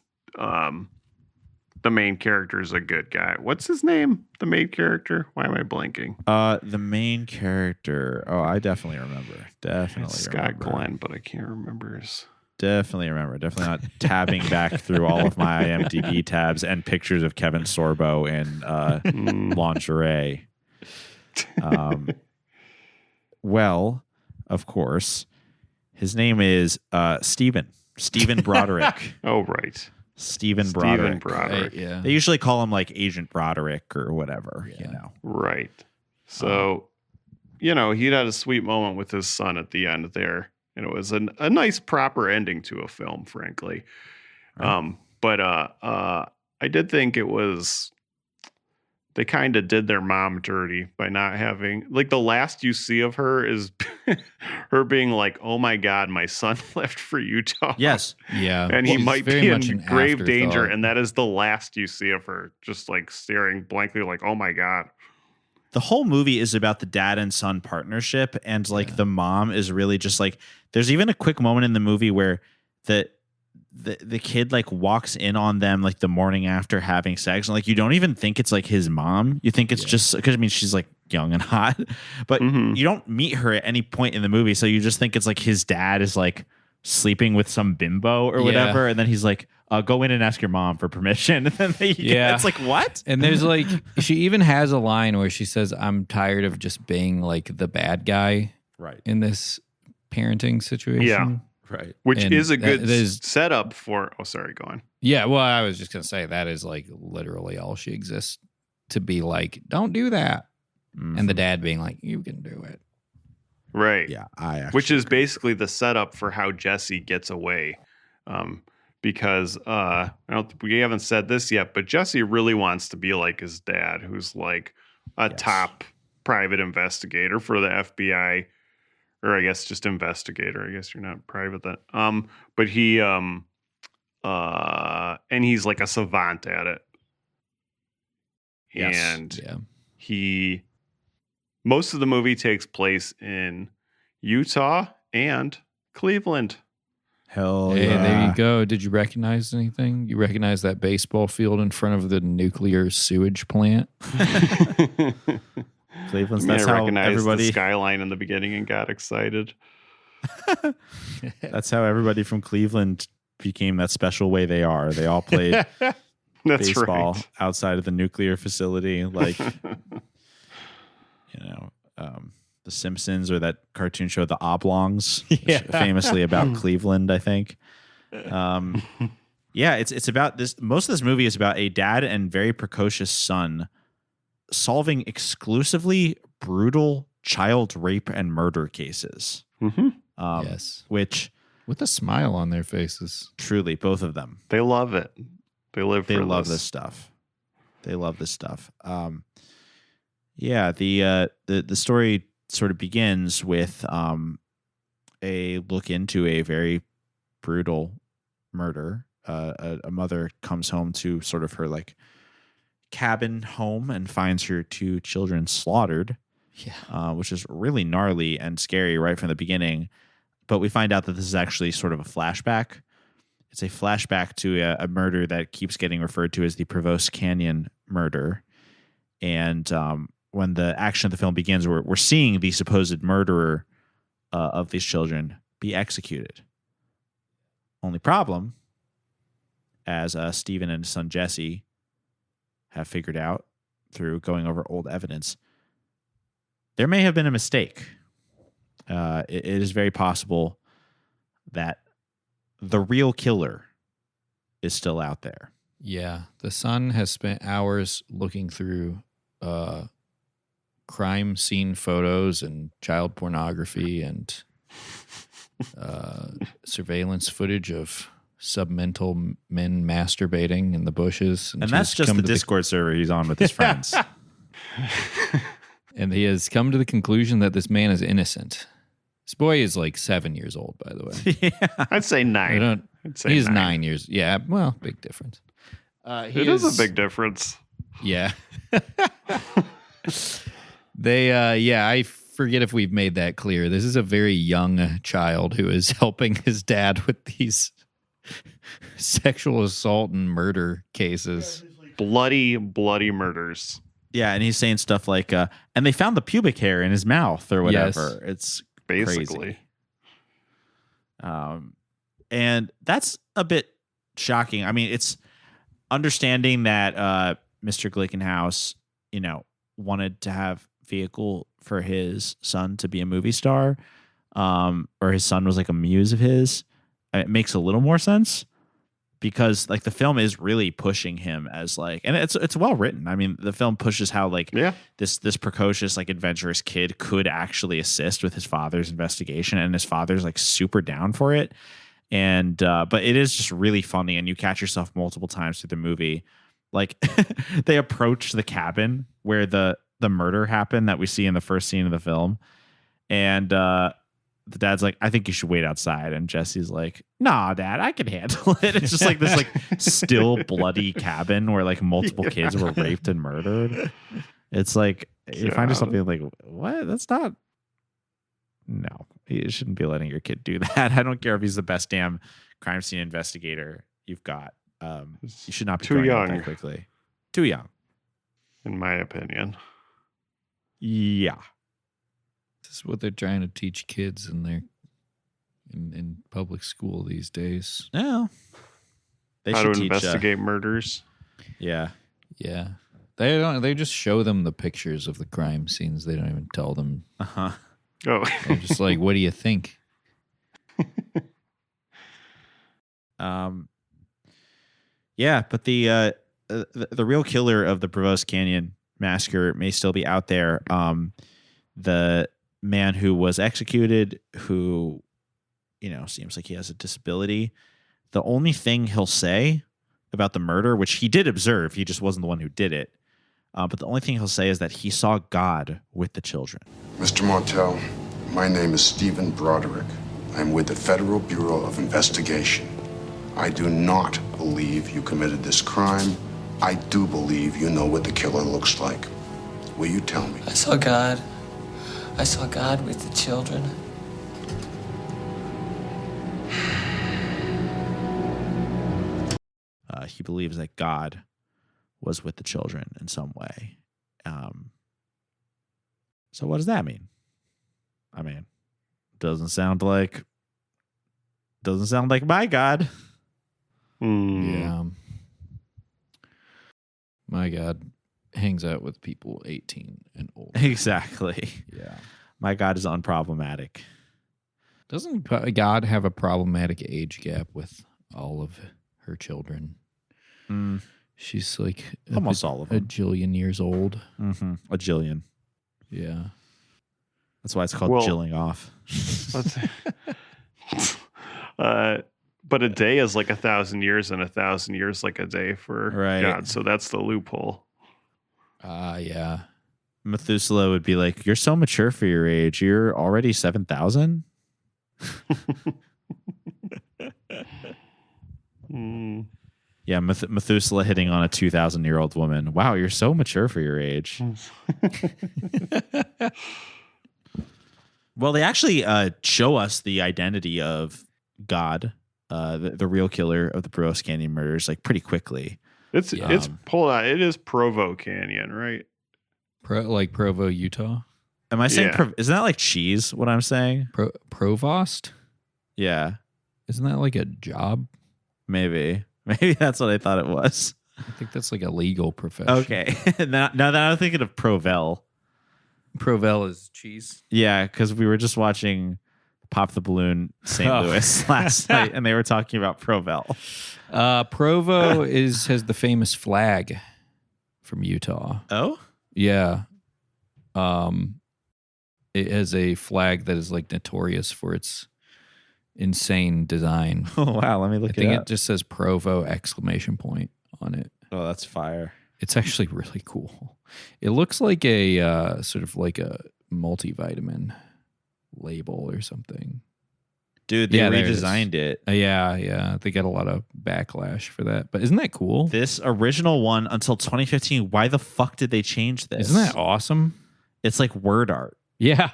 the main character is a good guy. What's his name? The main character? Why am I blanking? The main character. Oh, I definitely remember. Definitely It's remember. Scott Glenn, but I can't remember his. Definitely remember. Definitely not tabbing back through all of my IMDb tabs and pictures of Kevin Sorbo in lingerie. Well, of course, his name is Stephen Broderick. Oh, right. Stephen Broderick. Right, yeah. They usually call him like Agent Broderick or whatever, you know. Right. So, you know, he had a sweet moment with his son at the end there. And it was a nice, proper ending to a film, frankly. Right. But I did think it was, they kind of did their mom dirty by not having, like, the last you see of her is her being like, oh my God, my son left for Utah. Yes. Yeah. And he She's might very be much in an grave danger. afterthought. And that is the last you see of her, just like staring blankly, like, oh my God. The whole movie is about the dad and son partnership, and like the mom is really just like, there's even a quick moment in the movie where the kid like walks in on them like the morning after having sex, and like you don't even think it's like his mom. You think it's just because, I mean, she's like young and hot, but you don't meet her at any point in the movie, so you just think it's like his dad is like sleeping with some bimbo or whatever, and then he's like, go in and ask your mom for permission. And then it's like, what? And there's like, she even has a line where she says, I'm tired of just being like the bad guy in this parenting situation. Yeah. Right. Which And is a good that is- setup for, oh, sorry, go on. Yeah. Well, I was just going to say that is like literally all she exists to be like, don't do that. And the dad being like, you can do it. Right. Yeah. Which is basically the setup for how Jesse gets away. Because we haven't said this yet, but Jesse really wants to be like his dad, who's like a top private investigator for the FBI, or I guess just investigator. I guess you're not private then. But he and he's like a savant at it. Yes. And most of the movie takes place in Utah and Cleveland. Hell Hey, yeah. there you go. Did you recognize anything? You recognize that baseball field in front of the nuclear sewage plant? Cleveland's, I that's how recognized everybody, the skyline in the beginning and got excited. that's how everybody from Cleveland became that special way they are. They all played That's baseball right. outside of the nuclear facility, like The Simpsons or that cartoon show The Oblongs, which famously about Cleveland, I think. Yeah, it's about this. Most of this movie is about a dad and very precocious son solving exclusively brutal child rape and murder cases. Yes. Which with a smile on their faces. truly, both of them. They love it. They live for They love this. this stuff. They love this stuff. Yeah, the story sort of begins with a look into a very brutal murder. A mother comes home to sort of her like cabin home and finds her 2 children slaughtered. Yeah. Which is really gnarly and scary right from the beginning. But we find out that this is actually sort of a flashback. It's a flashback to a murder that keeps getting referred to as the Provo Canyon murder. And when the action of the film begins, we're seeing the supposed murderer of these children be executed. Only problem, as Stephen and his son Jesse have figured out through going over old evidence, there may have been a mistake. It is very possible that the real killer is still out there. Yeah. The son has spent hours looking through crime scene photos and child pornography and surveillance footage of submental men masturbating in the bushes. And that's just the Discord server he's on with his friends. And he has come to the conclusion that this man is innocent. This boy is like 7 years old, by the way. Yeah. I'd say 9. He's 9 years. Yeah, well, big difference. It is a big difference. Yeah. I forget if we've made that clear. This is a very young child who is helping his dad with these sexual assault and murder cases. Bloody murders. Yeah, and he's saying stuff like, and they found the pubic hair in his mouth or whatever. Yes. It's Basically. crazy. And that's a bit shocking. I mean, it's understanding that Mr. Glickenhaus, wanted to have vehicle for his son to be a movie star, or his son was like a muse of his. It makes a little more sense because like the film is really pushing him as like, and it's well written. I mean, the film pushes how like this precocious, like adventurous kid could actually assist with his father's investigation, and his father's like super down for it. And but it is just really funny, and you catch yourself multiple times through the movie. Like they approach the cabin where the murder happened that we see in the first scene of the film, and the dad's like, I think you should wait outside. And Jesse's like, nah, Dad, I can handle it. It's just like this like still bloody cabin where like multiple kids were raped and murdered. It's like you find yourself being like, what? That's not. No, you shouldn't be letting your kid do that. I don't care if he's the best damn crime scene investigator you've got. You should not be too young that quickly. Too young, in my opinion. Yeah. This is what they're trying to teach kids in public school these days. No. They How should to teach, investigate murders. Yeah. Yeah. They just show them the pictures of the crime scenes. They don't even tell them. Uh-huh. Oh. They're just like, what do you think? Yeah, but the real killer of the Provo Canyon Massacre may still be out there. The man who was executed, who, seems like he has a disability. The only thing he'll say about the murder, which he did observe, he just wasn't the one who did it. But the only thing he'll say is that he saw God with the children. Mr. Martell, my name is Stephen Broderick. I'm with the Federal Bureau of Investigation. I do not believe you committed this crime. I do believe you know what the killer looks like. Will you tell me? I saw God. I saw God with the children. He believes that God was with the children in some way. So what does that mean? I mean, doesn't sound like my God. Yeah. My God hangs out with people 18 and older. Exactly. Yeah. My God is unproblematic. Doesn't God have a problematic age gap with all of her children. Mm, She's like almost all of a them. jillion years old. Mm-hmm. A jillion. Yeah. That's why it's called Well- jilling off. But a day is like 1,000 years, and 1,000 years like a day for Right. God. So that's the loophole. Yeah. Methuselah would be like, "You're so mature for your age. You're already 7,000." Mm. Yeah, Methuselah hitting on a 2,000-year-old woman. Wow, you're so mature for your age. Well, they actually show us the identity of God, the real killer of the Provo Canyon murders, like pretty quickly. It's hold on. It is Provo Canyon, right? Like Provo, Utah. Am I saying? Yeah. Isn't that like cheese? What I'm saying? Provost? Yeah, Isn't that like a job? maybe that's what I thought it was. I think that's like a legal profession. Okay, now that I'm thinking of Provel. Provel is cheese. Yeah, because we were just watching Pop the Balloon St. Oh. Louis last night, and they were talking about Provel. Provo has the famous flag from Utah. Oh, Yeah. It has a flag that is like notorious for its insane design. oh wow! Let me look I think it it up. just says Provo ! On it. Oh, that's fire. It's actually really cool. It looks like a sort of like a multivitamin label or something. Dude, they Yeah, there it is. redesigned it. Yeah. They got a lot of backlash for that. But isn't that cool? This original one until 2015. Why the fuck did they change this? Isn't that awesome? It's like word art. Yeah.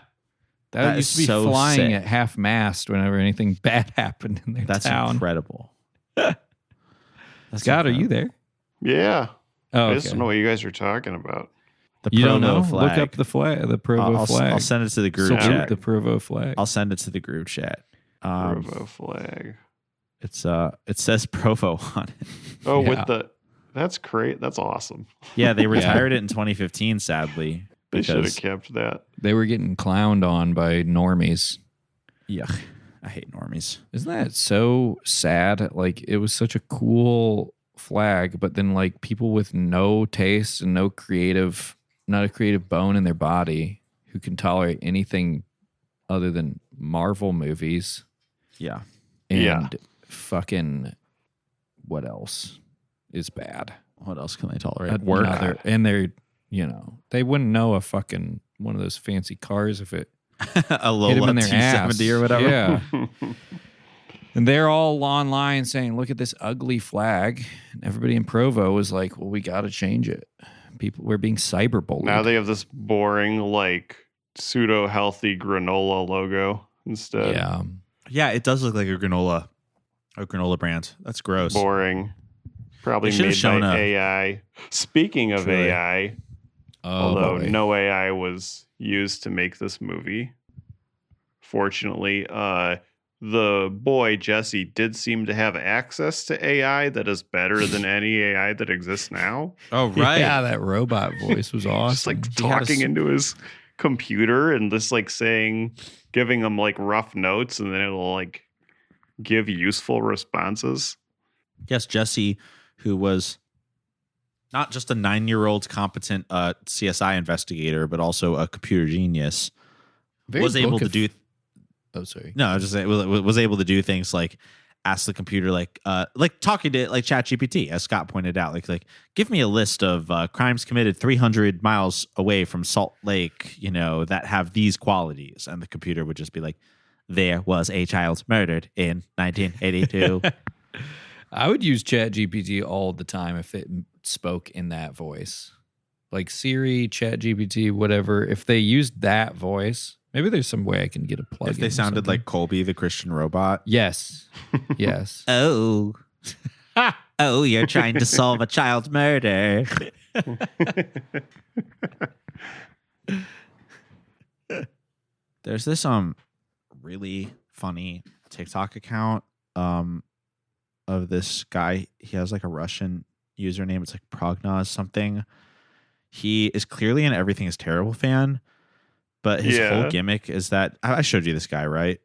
That That used is to be so flying sick. at half mast whenever anything bad happened in their That's town. incredible. That's Scott, are you incredible. there? Yeah. Oh, I just don't know what you guys are talking about. The You Provo don't know? flag. Look up the flag, the Provo flag. I'll send it to the group Salute chat. the Provo flag. I'll send it to the group chat. Provo flag. It's it says Provo on it. Oh, Yeah. with the that's great. That's awesome. Yeah, they retired it in 2015. Sadly, They should have because kept that. They were getting clowned on by normies. yuck, I hate normies. Isn't that so sad? Like, it was such a cool flag, but then like people with no taste and not a creative bone in their body who can tolerate anything other than Marvel movies Yeah, and Yeah. fucking what else is bad? what else can they tolerate? They're they wouldn't know a fucking one of those fancy cars if it A hit them Lola in their ass 270 or whatever. Yeah. And they're all online saying, look at this ugly flag. And everybody in Provo was like, well, we got to change it. We're being cyberbullied. Now they have this boring, like pseudo healthy granola logo instead. Yeah. Yeah, it does look like a granola brand. That's gross. Boring. Probably They should've made shown by a- AI. Speaking of Truly. AI, Oh, although boy. no AI was used to make this movie, fortunately, the boy Jesse did seem to have access to AI that is better than any AI that exists now. Oh right. Yeah, that robot voice was awesome. Just like He had a talking into his computer and just like giving him like rough notes, and then it'll like give useful responses. Yes, Jesse, who was not just a 9-year-old competent CSI investigator, but also a computer genius, Very was able book to of- do. Oh, sorry. No, I was just saying, was able to do things like ask the computer, like talking to like ChatGPT, as Scott pointed out, like give me a list of crimes committed 300 miles away from Salt Lake, that have these qualities, and the computer would just be like, there was a child murdered in 1982. I would use ChatGPT all the time if it spoke in that voice. Like Siri, ChatGPT, whatever. If they used that voice, maybe there's some way I can get a plug. If they sounded like Colby, the Christian robot. Yes. Yes. Oh. Oh, you're trying to solve a child murder. There's this really funny TikTok account of this guy. He has like a Russian username. It's like Prognoz something. He is clearly an Everything is Terrible fan, but his Yeah. whole gimmick is that I showed you this guy, right?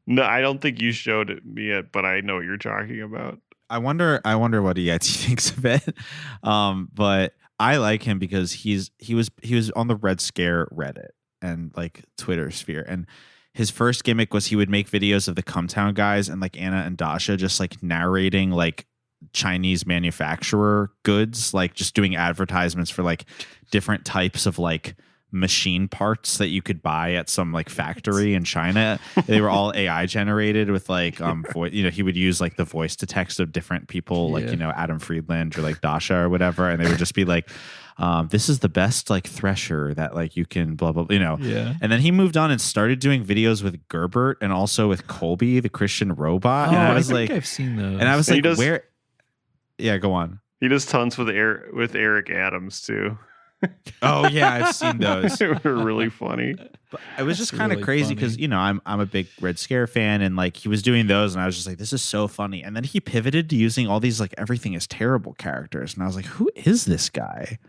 No, I don't think you showed it me yet, but I know what you're talking about. I wonder what EIT thinks of it. But I like him because he was on the Red Scare Reddit and like Twitter sphere, and his first gimmick was he would make videos of the Cumtown guys and like Anna and Dasha just like narrating like Chinese manufacturer goods, like just doing advertisements for like different types of like machine parts that you could buy at some like factory in China. They were all AI generated with like he would use like the voice to text of different people, like Adam Friedland or like Dasha or whatever, and they would just be like, this is the best like thresher that like you can blah blah, Yeah. And then he moved on and started doing videos with Gerbert and also with Colby the Christian robot. Oh, And I was think like, I've seen those. and I was And like, where? Yeah, go on. He does tons with Eric Adams too. Oh yeah, I've seen those. They were really funny. But it was just That's kind of really crazy because I'm a big Red Scare fan, and like he was doing those, and I was just like, this is so funny. And then he pivoted to using all these like everything is terrible characters, and I was like, who is this guy?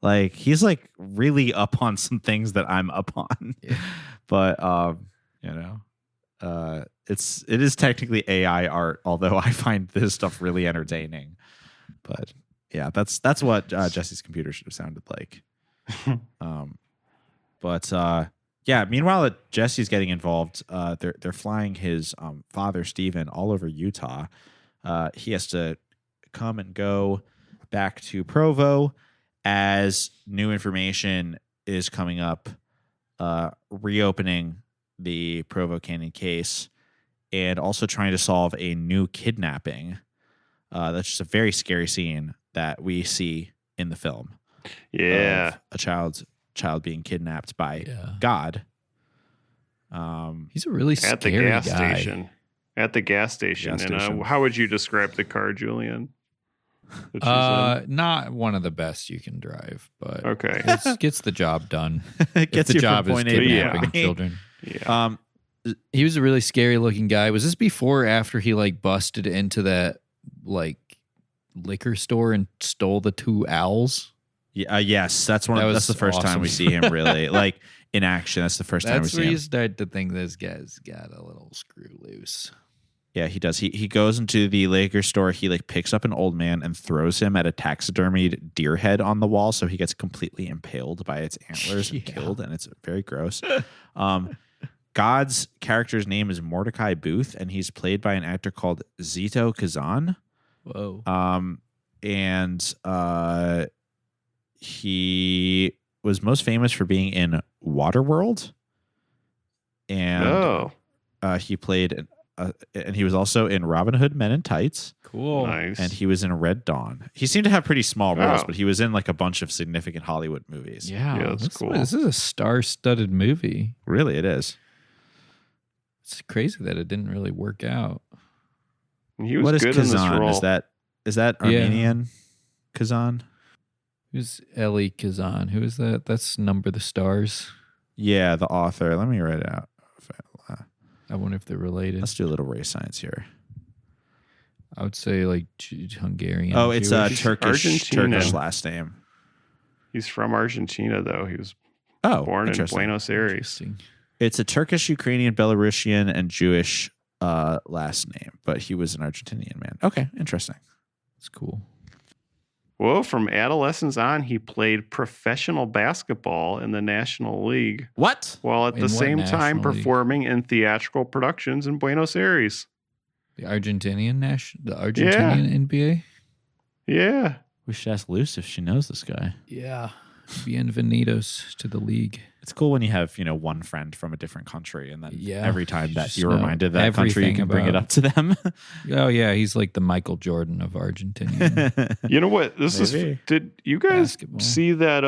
Like he's like really up on some things that I'm up on. Yeah. But it is technically AI art, although I find this stuff really entertaining. But yeah, that's what Jesse's computer should have sounded like. Meanwhile that Jesse's getting involved, they're flying his father Stephen all over Utah. He has to come and go back to Provo as new information is coming up, reopening the Provo Canyon case and also trying to solve a new kidnapping. That's just a very scary scene that we see in the film. Yeah, a child being kidnapped by God. He's a really scary at the gas guy. station. At the gas station. And how would you describe the car, Julian? Not one of the best you can drive, but okay, it gets the job done. Gets the you job from is point A to kidnapping point B. children. Yeah. He was a really scary looking guy. Was this before or after he like busted into that like liquor store and stole the two owls? Yeah, yes, that's the first time we see him really like in action. That's the first time we see him. That's where you start to think this guy's got a little screw loose. Yeah, he does. He goes into the liquor store. He like picks up an old man and throws him at a taxidermied deer head on the wall, so he gets completely impaled by its antlers and killed, and it's very gross. God's character's name is Mordecai Booth, and he's played by an actor called Zitto Kazann. Whoa. He was most famous for being in Waterworld, and he played. And he was also in Robin Hood Men in Tights. Cool. Nice. And he was in Red Dawn. He seemed to have pretty small roles, but he was in like a bunch of significant Hollywood movies. Yeah, that's cool. This is a star-studded movie. Really, it is. It's crazy that it didn't really work out. He was What is good in this Kazan? role. Is that Armenian Kazan? Who's Ellie Kazan? Who is that? That's Number the Stars. Yeah, the author. Let me write it out. I wonder if they're related. Let's do a little race science here. I would say like Hungarian. Oh, it's a Jewish. Turkish Argentina. last name. He's from Argentina, though. He was born in interesting. Buenos Aires. Interesting. It's a Turkish, Ukrainian, Belarusian, and Jewish last name, but he was an Argentinian man. Okay, interesting. It's cool. Well, from adolescence on, he played professional basketball in the National League. What? While at In the what same time National League? performing in theatrical productions in Buenos Aires. The Argentinian NBA? Yeah. We should ask Luce if she knows this guy. Yeah. Bienvenidos to the league. It's cool when you have, one friend from a different country, and then Yeah, every time you that just you're know reminded of that country, you everything can bring it about- up to them. Oh, yeah. He's like the Michael Jordan of Argentina. You know what? Maybe. Did you guys Basketball. see that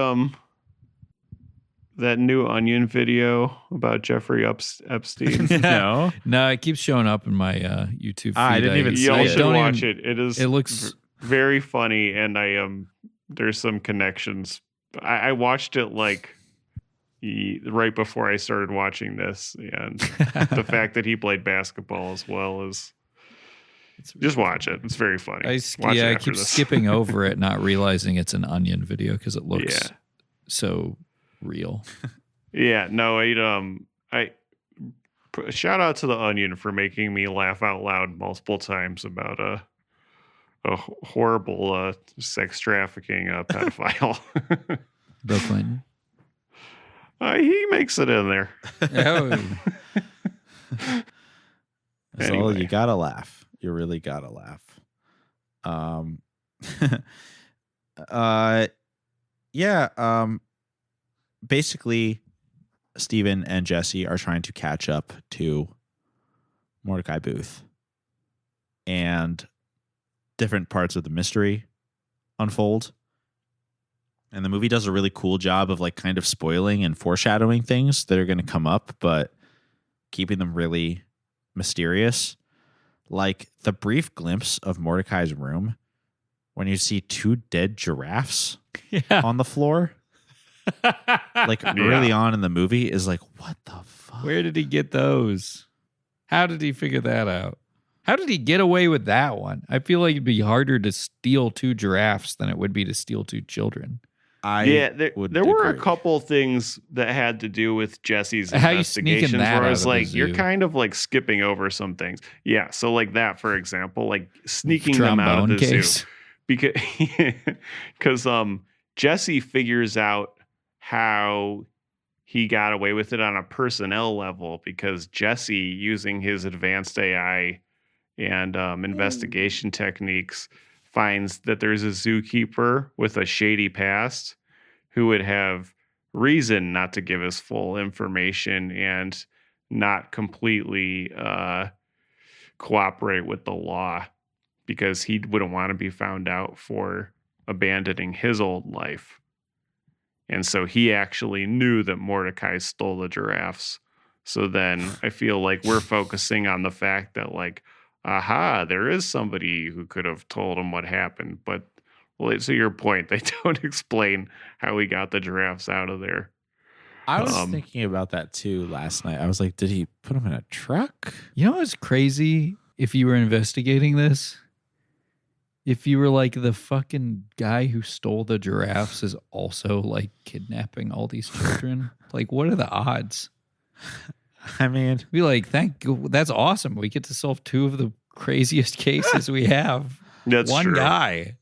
that new Onion video about Jeffrey Epstein? No. No, it keeps showing up in my YouTube feed. I didn't even see Y'all it. should don't watch even- it. It looks very funny, and there's some connections. I watched it like right before I started watching this, and the fact that he played basketball as well as just watch it. It's very funny. I keep skipping over it, not realizing it's an Onion video because it looks so real. Yeah, no, shout out to the Onion for making me laugh out loud multiple times about a horrible sex trafficking pedophile. Bill Clinton. He makes it in there. So Anyway. you gotta laugh. You really gotta laugh. Basically, Stephen and Jesse are trying to catch up to Mordecai Booth, and different parts of the mystery unfold. And the movie does a really cool job of like kind of spoiling and foreshadowing things that are going to come up, but keeping them really mysterious. Like the brief glimpse of Mordecai's room when you see 2 dead giraffes on the floor. Like early on in the movie is like, what the fuck? Where did he get those? How did he figure that out? How did he get away with that one? I feel like it'd be harder to steal 2 giraffes than it would be to steal 2 children. There were a couple things that had to do with Jesse's How you sneaking investigations that where I out was of the like, you're zoo? kind of like skipping over some things. Yeah, so like that, for example, like sneaking them out of Trombone the case. zoo. Because Jesse figures out how he got away with it on a personnel level because Jesse, using his advanced AI and investigation techniques, finds that there's a zookeeper with a shady past who would have reason not to give us full information and not completely cooperate with the law because he wouldn't want to be found out for abandoning his old life. And so he actually knew that Mordecai stole the giraffes. So then I feel like we're focusing on the fact that like, aha, there is somebody who could have told him what happened. But well, to your point, they don't explain how he got the giraffes out of there. I was thinking about that too last night. I was like, did he put them in a truck? You know what's crazy if you were investigating this? If you were like the fucking guy who stole the giraffes is also like kidnapping all these children. Like, what are the odds? I mean, Be like, that's awesome. We get to solve 2 of the craziest cases we have. That's One true. guy.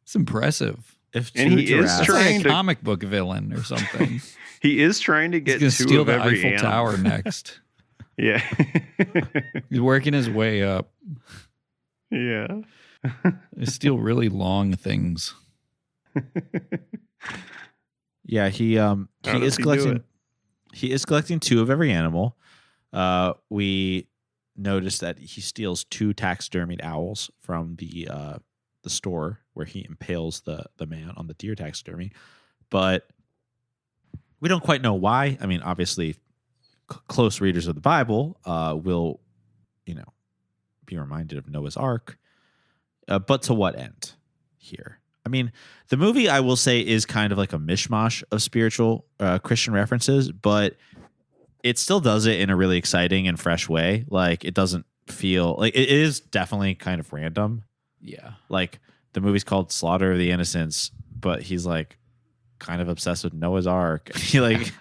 It's impressive. if And 2 he is giraffes, That's like trying a to- comic book villain or something. He is trying to get He's 2 gonna steal of the every Eiffel animal. Tower next. Yeah. He's working his way up. Yeah. They steal really long things. yeah, he How does is he do collecting. it? He is collecting 2 of every animal. We noticed that he steals 2 taxidermied owls from the store where he impales the man on the deer taxidermy, but we don't quite know why. I mean, obviously, close readers of the Bible will, be reminded of Noah's Ark, but to what end here? I mean, the movie, I will say, is kind of like a mishmash of spiritual Christian references, but it still does it in a really exciting and fresh way. Like, it doesn't feel like it is definitely kind of random. Yeah. Like, the movie's called Slaughter of the Innocents, but he's like kind of obsessed with Noah's Ark. He like,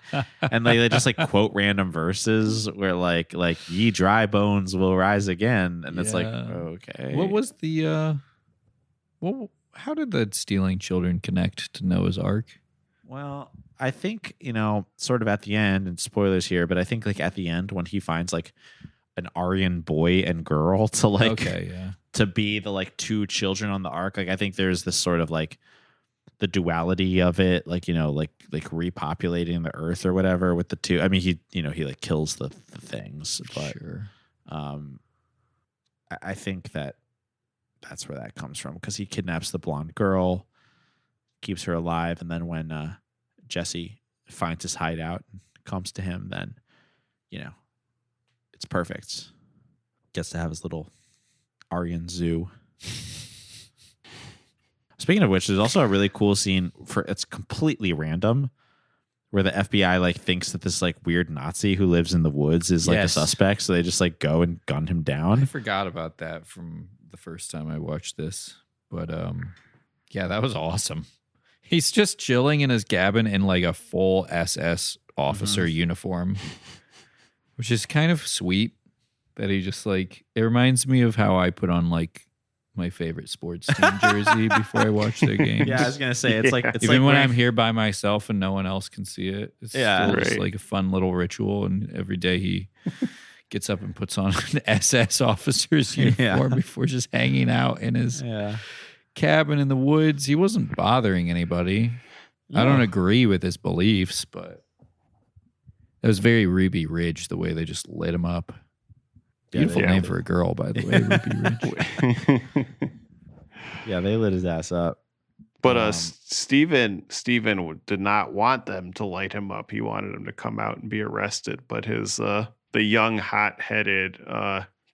and they just like quote random verses where like ye dry bones will rise again, and it's like, Yeah. okay, What was the how did the stealing children connect to Noah's Ark? Well, I think, sort of at the end, and spoilers here, but I think like at the end when he finds like an Aryan boy and girl to like Okay, yeah. to be the like 2 children on the ark, like I think there's this sort of like the duality of it, like like repopulating the earth or whatever with the 2. I mean, he he like kills the things, but Sure. I think that's where that comes from, because he kidnaps the blonde girl, keeps her alive, and then when Jesse finds his hideout and comes to him, then it's perfect. Gets to have his little Aryan zoo. Speaking of which, there's also a really cool scene it's completely random, where the FBI like thinks that this like weird Nazi who lives in the woods is like a Yes. suspect, so they just like go and gun him I down. forgot about that from the first time I watched this. But yeah, that was awesome. He's just chilling in his cabin in like a full SS officer uniform. Which is kind of sweet that he just like, it reminds me of how I put on like my favorite sports team jersey before I watch their games. Yeah, I was gonna say it's like it's even like when I'm here by myself and no one else can see it, it's Yeah. still just Right. like a fun little ritual. And every day he gets up and puts on an SS officer's uniform before just hanging out in his cabin in the woods. He wasn't bothering anybody. I don't agree with his beliefs, but it was very Ruby Ridge the way they just lit him up. Beautiful name for a girl, by the way, Ruby Ridge. Yeah, they lit his ass up. But Steven did not want them to light him up. He wanted him to come out and be arrested. But his the young, hot-headed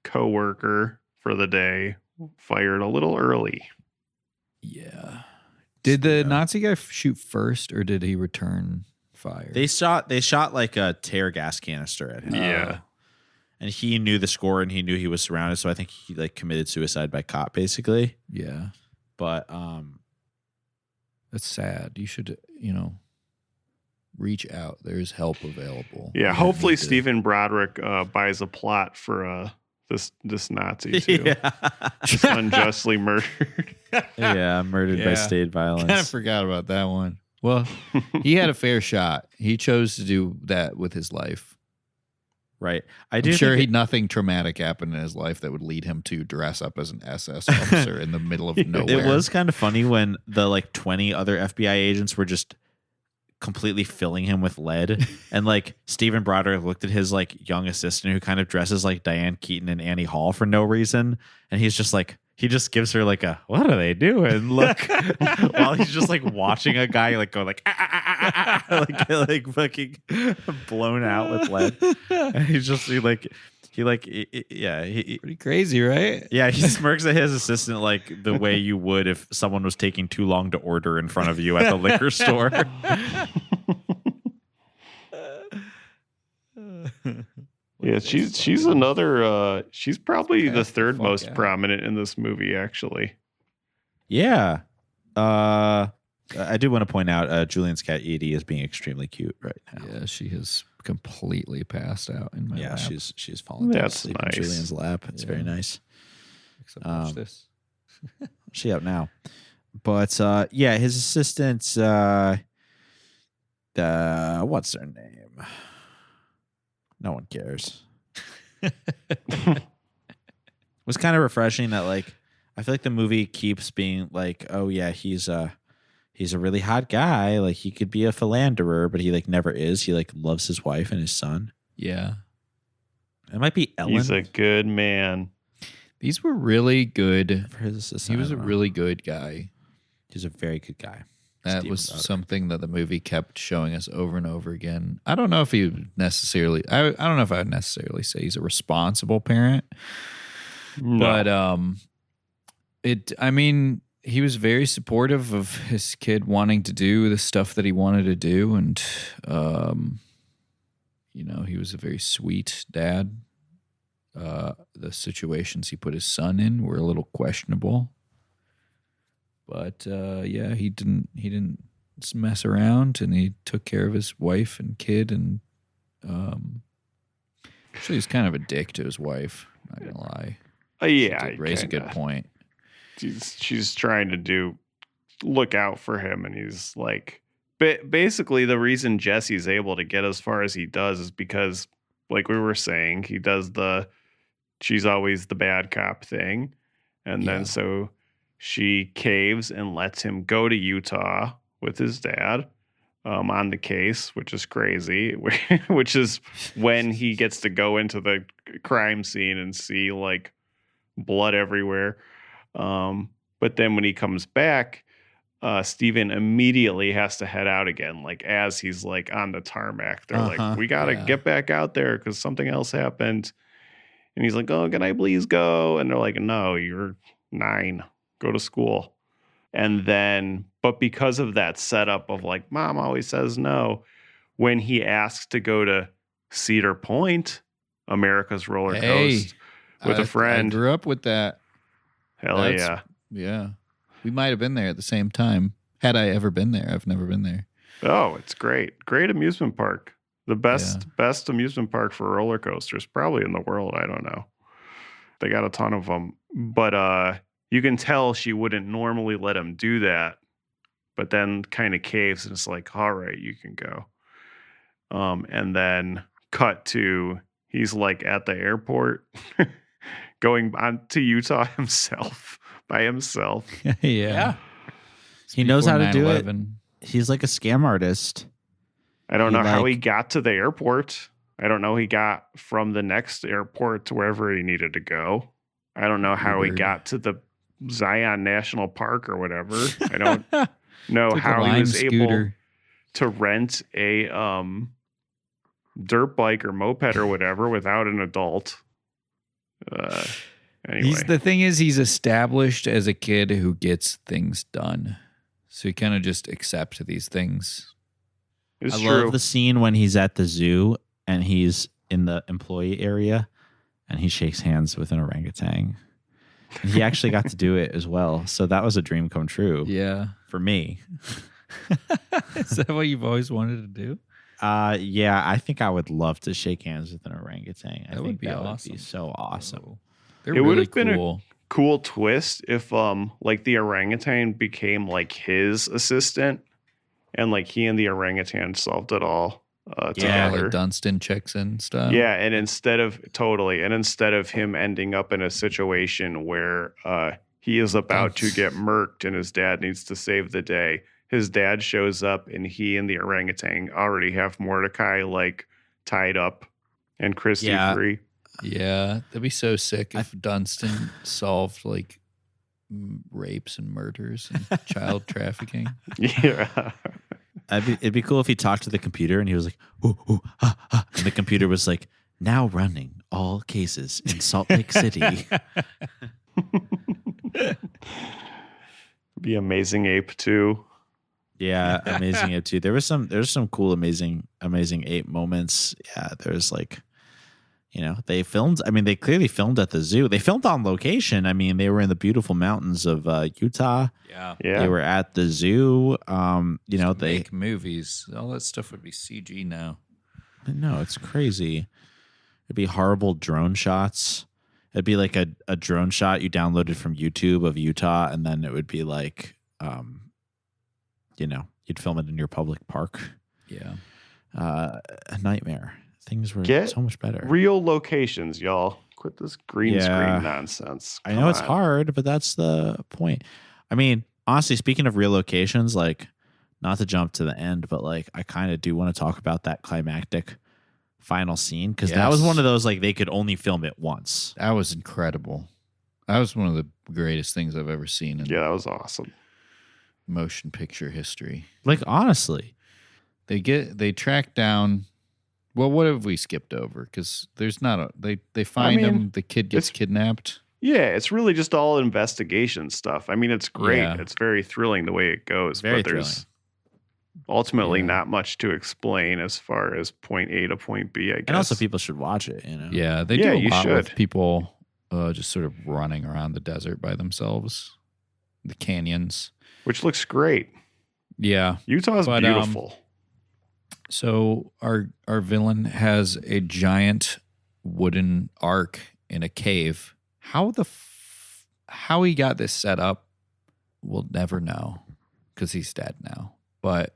co-worker for the day fired a little early. Yeah. Did the Nazi guy shoot first, or did he return fire? They shot like a tear gas canister at him. Yeah. And he knew the score and he knew he was surrounded, so I think he like committed suicide by cop basically. Yeah. But That's sad. You should, reach out. There's help available. Yeah, hopefully Stephen Broderick buys a plot for this Nazi too. Just unjustly murdered. Murdered by state violence. Kind of forgot about that one. Well, he had a fair shot. He chose to do that with his life. Right. I'm sure nothing traumatic happened in his life that would lead him to dress up as an SS officer in the middle of nowhere. It was kind of funny when the like 20 other FBI agents were just completely filling him with lead. And like Stephen Broderick looked at his like young assistant who kind of dresses like Diane Keaton and Annie Hall for no reason. And he's just like, he just gives her like a, what are they doing? Look, while he's just like watching a guy like go like, like fucking blown out with lead. And he's just, pretty crazy, right? Yeah, he smirks at his assistant like the way you would if someone was taking too long to order in front of you at the liquor store. Yeah, she's another. She's probably the third Fuck most yeah. prominent in this movie, actually. Yeah. I do want to point out Julian's cat Edie is being extremely cute right now. Yeah, she has completely passed out in my lap. she's fallen down That's asleep nice. in Julian's lap. It's very nice. Except watch this. She out now. But his assistant what's her name? No one cares. It was kind of refreshing that like I feel like the movie keeps being like, oh yeah, he's a really hot guy. Like he could be a philanderer, but he like never is. He like loves his wife and his son. Yeah. It might be Ellen. He's a good man. These were really good. For his assistant, He was I a don't know. really good guy. He's a very good guy. That Stephen was Broderick. something that the movie kept showing us over and over again. I don't know if he necessarily, I don't know if I would necessarily say he's a responsible parent, but he was very supportive of his kid wanting to do the stuff that he wanted to do. And, he was a very sweet dad. The situations he put his son in were a little questionable. But he didn't mess around, and he took care of his wife and kid, and actually he's kind of a dick to his wife. Not gonna lie. Yeah, She did raise a good point. She's trying to look out for him, and he's like, basically the reason Jesse's able to get as far as he does is because, like we were saying, he does she's always the bad cop thing, and then so she caves and lets him go to Utah with his dad on the case, which is crazy, which is when he gets to go into the crime scene and see like blood everywhere. But then when he comes back, Steven immediately has to head out again. Like as he's like on the tarmac, they're like, we got to get back out there because something else happened. And he's like, oh, can I please go? And they're like, no, you're 9. Go to school. And then, but because of that setup of like, mom always says no, when he asks to go to Cedar Point, America's roller coaster, with a friend. I grew up with that. Hell yeah. Yeah. We might have been there at the same time. Had I ever been there? I've never been there. Oh, it's great. Great amusement park. The best amusement park for roller coasters, probably in the world. I don't know. They got a ton of them, but you can tell she wouldn't normally let him do that, but then kind of caves and it's like, all right, you can go. And then cut to he's like at the airport, going on to Utah by himself. Yeah. He knows how to do it. 9/11. He's like a scam artist. I don't know how he got to the airport. I don't know he got from the next airport to wherever he needed to go. I don't know how he got to the Zion National Park or whatever. I don't know how he was able to rent a dirt bike or moped or whatever without an adult. Anyway. The thing is, he's established as a kid who gets things done. So he kind of just accepts these things. It's I true. love the scene when he's at the zoo and he's in the employee area and he shakes hands with an orangutan. And he actually got to do it as well. So that was a dream come true. Yeah. For me. Is that what you've always wanted to do? Yeah, I think I would love to shake hands with an orangutan. I think would be that awesome. would be so awesome. They're It would really have been cool. Cool twist if like the orangutan became like his assistant and like he and the orangutan solved it all together. Like Dunstan checks in stuff. Yeah, and instead of him ending up in a situation where he is about to get murked and his dad needs to save the day, his dad shows up and he and the orangutan already have Mordecai like tied up and Christy free. Yeah, that'd be so sick if Dunstan solved like rapes and murders and child trafficking. Yeah. It'd be cool if he talked to the computer and he was like, ooh, ooh, ah, ah. And the computer was like, now running all cases in Salt Lake City. Be Amazing Ape too. Yeah, Amazing Ape too. There's some cool Amazing Ape moments. Yeah, there's like, they clearly filmed at the zoo. They filmed on location. I mean, they were in the beautiful mountains of Utah. Yeah. They were at the zoo. They make movies. All that stuff would be CG now. No, it's crazy. It'd be horrible drone shots. It'd be like a drone shot you downloaded from YouTube of Utah, and then it would be like, you'd film it in your public park. Yeah. A nightmare. Things were so much better. Real locations, y'all. Quit this green screen nonsense. I know it's hard, but that's the point. I mean, honestly, speaking of real locations, like, not to jump to the end, but like, I kind of do want to talk about that climactic final scene because that was one of those, like, they could only film it once. That was incredible. That was one of the greatest things I've ever seen in that was awesome. Motion picture history. Like, honestly, they track down. Well, what have we skipped over? Because there's not they find him. The kid gets kidnapped. Yeah, it's really just all investigation stuff. I mean, it's great. Yeah. It's very thrilling the way it goes, but there's ultimately not much to explain as far as point A to point B, I guess. And also people should watch it, Yeah, they do a lot with people just sort of running around the desert by themselves. The canyons. Which looks great. Yeah. Utah is beautiful. So our villain has a giant wooden ark in a cave. How he got this set up, we'll never know because he's dead now. But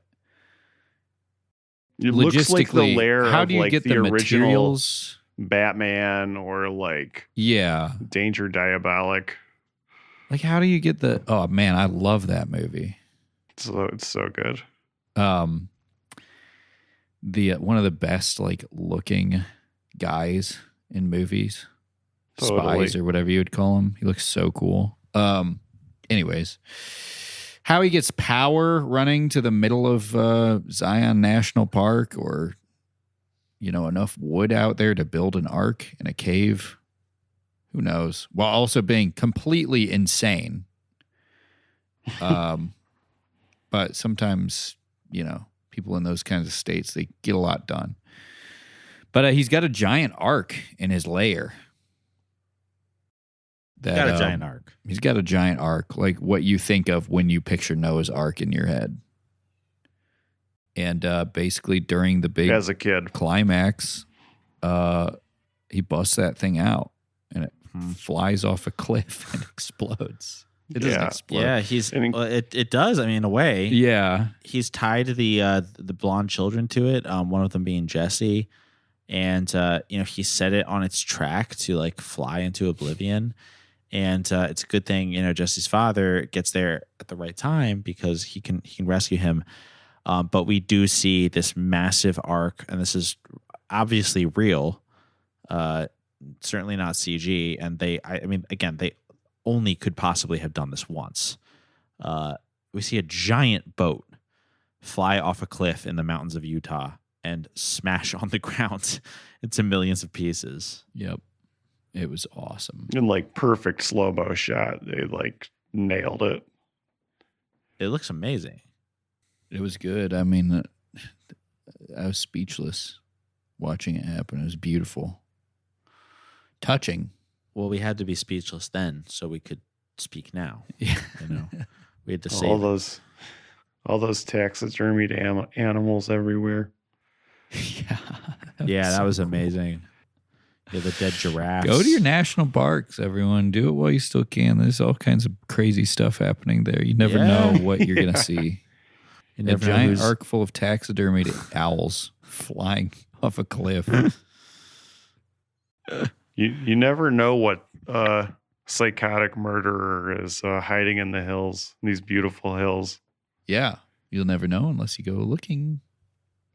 it looks like the lair how of do you like get the the original materials? Batman or like Danger Diabolic. Like, how do you get the? Oh man, I love that movie. It's so good. One of the best like looking guys in movies, spies or whatever you would call him. He looks so cool. Anyways, how he gets power running to the middle of Zion National Park, or enough wood out there to build an ark in a cave. Who knows? While also being completely insane. But sometimes, people in those kinds of states, they get a lot done. But he's got a giant ark in his lair. He's got a giant ark. He's got a giant ark, like what you think of when you picture Noah's Ark in your head. And basically during the big As a kid. climax, he busts that thing out and it flies off a cliff and explodes. It doesn't explode. Yeah, it does. I mean, in a way. Yeah. He's tied the blonde children to it. One of them being Jesse, and he set it on its track to like fly into oblivion. And it's a good thing Jesse's father gets there at the right time because he can rescue him. But we do see this massive arc, and this is obviously real. Certainly not CG. And they only could possibly have done this once. We see a giant boat fly off a cliff in the mountains of Utah and smash on the ground into millions of pieces. Yep. It was awesome. In like perfect slow-mo shot. They like nailed it. It looks amazing. It was good. I mean, I was speechless watching it happen. It was beautiful. Touching. Well, we had to be speechless then so we could speak now. Yeah. We had to say all those taxidermied animals everywhere. Yeah, that was cool. Amazing. Yeah, the dead giraffes. Go to your national parks, everyone. Do it while you still can. There's all kinds of crazy stuff happening there. You never know what you're going to see. A giant ark full of taxidermied owls flying off a cliff. You never know what psychotic murderer is hiding in the hills, these beautiful hills. Yeah, you'll never know unless you go looking.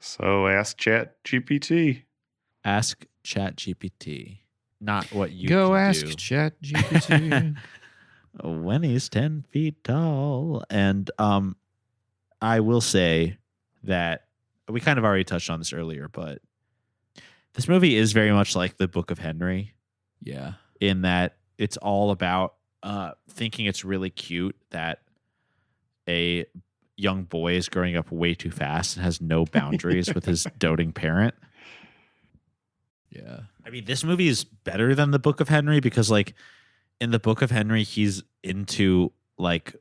So ask ChatGPT. Ask ChatGPT. Not what you go can ask do. ChatGPT. When he's 10 feet tall. And I will say that we kind of already touched on this earlier, but this movie is very much like the Book of Henry. Yeah. In that it's all about thinking it's really cute that a young boy is growing up way too fast and has no boundaries with his doting parent. Yeah. I mean, this movie is better than the Book of Henry because, like, in the Book of Henry, he's into, like,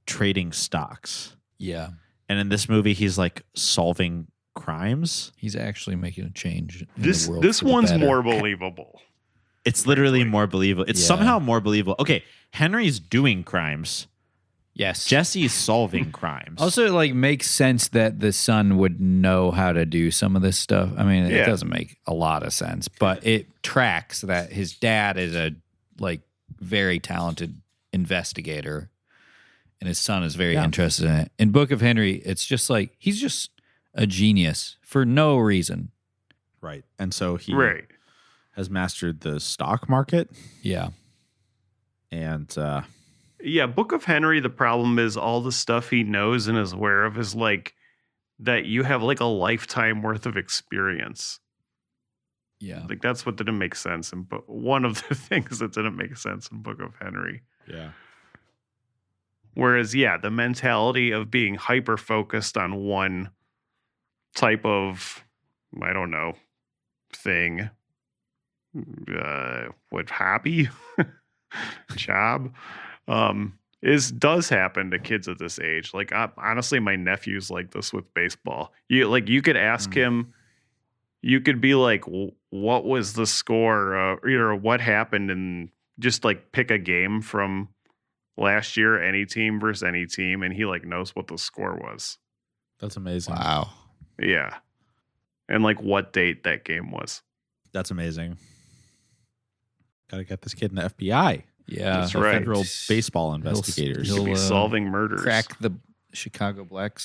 trading stocks. Yeah. And in this movie, he's, like, solving crimes. He's actually making a change in This the world. this for the one's better. more believable. It's literally more believable. It's Yeah. somehow more believable. Okay, Henry's doing crimes. Yes. Jesse's solving crimes. Also, it like makes sense that the son would know how to do some of this stuff. I mean, it Yeah. doesn't make a lot of sense, but it tracks that his dad is a like very talented investigator, and his son is very interested in it. In Book of Henry, it's just like he's just a genius for no reason. Right. And so he Right. has mastered the stock market. Yeah. And Yeah, Book of Henry, the problem is all the stuff he knows and is aware of is like that you have like a lifetime worth of experience. Yeah. Like that's what didn't make sense. But one of the things that didn't make sense in Book of Henry. yeah. Whereas, yeah, the mentality of being hyper focused on one type of, I don't know, thing, what hobby, job, does happen to kids at this age. Like, honestly, my nephew's like this with baseball. You could ask him, you could be like, what was the score, or what happened, and just like pick a game from last year, any team versus any team, and he like knows what the score was. That's amazing. Wow. Yeah. And like what date that game was. That's amazing. Got to get this kid in the FBI. Yeah. That's The right. Federal baseball investigators. he'll, Be solving murders. Crack the Chicago Black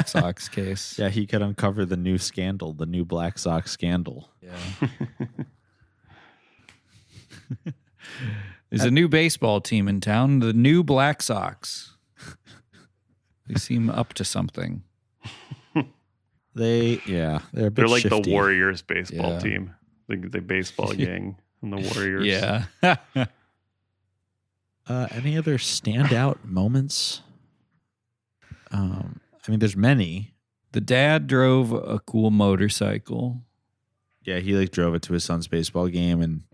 Sox case. Yeah, he could uncover the new scandal, the new Black Sox scandal. Yeah. There's a new baseball team in town, the new Black Sox. They seem up to something. They're a bit They're like shifty. the Warriors baseball Yeah. team. The baseball gang and the Warriors. Yeah. Any other standout moments? I mean, there's many. The dad drove a cool motorcycle. Yeah, he like drove it to his son's baseball game, and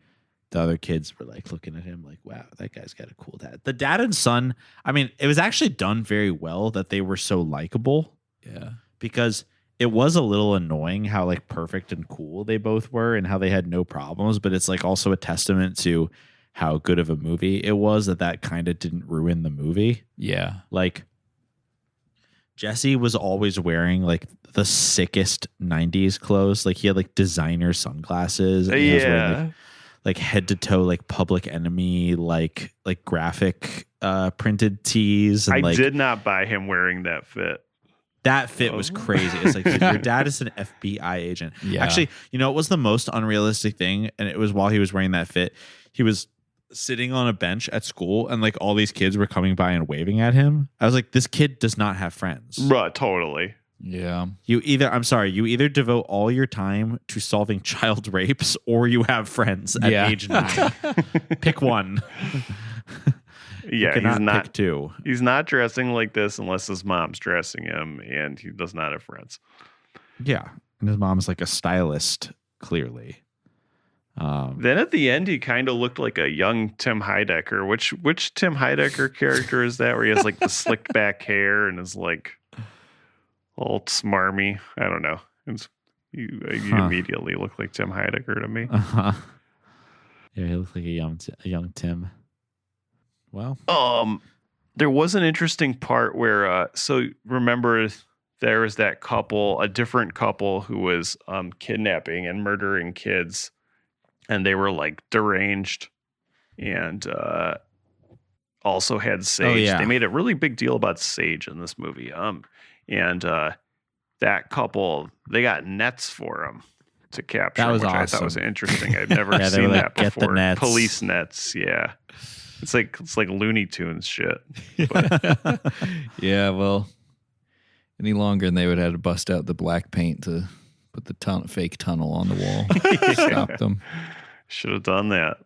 the other kids were like looking at him like, wow, that guy's got a cool dad. The dad and son, I mean, it was actually done very well that they were so likable. Yeah. because it was a little annoying how like perfect and cool they both were and how they had no problems, but it's like also a testament to how good of a movie it was that kind of didn't ruin the movie. Yeah. Like Jesse was always wearing like the sickest 90s clothes. Like he had like designer sunglasses. And he was wearing, like head to toe, like Public Enemy, like graphic printed tees. And I did not buy him wearing that fit. That fit was crazy. It's like, dude, your dad is an FBI agent. Yeah. Actually, you know, it was the most unrealistic thing. And it was while he was wearing that fit, he was sitting on a bench at school and like all these kids were coming by and waving at him. I was like, this kid does not have friends. Bruh, totally. Yeah. You either devote all your time to solving child rapes or you have friends at age 9. Pick one. Yeah, he's not pick two. He's not dressing like this unless his mom's dressing him, and he does not have friends. Yeah. And his mom's like a stylist, clearly. Then at the end, he kind of looked like a young Tim Heidecker. Which Tim Heidecker character is that? Where he has like the slicked back hair and is like all smarmy. I don't know. You immediately look like Tim Heidecker to me. Uh-huh. Yeah, he looked like a young Tim. Well, there was an interesting part where so remember there was that couple, a different couple who was kidnapping and murdering kids. And they were like deranged and also had sage. Oh, yeah. They made a really big deal about sage in this movie. And that couple, they got nets for them to capture. That was which awesome. I thought was interesting. I've never Yeah, seen like, that before. Get the nets. Police nets, yeah. It's like Looney Tunes shit. Yeah, well, any longer and they would have to bust out the black paint to put the fake tunnel on the wall. Stop them. Should have done that.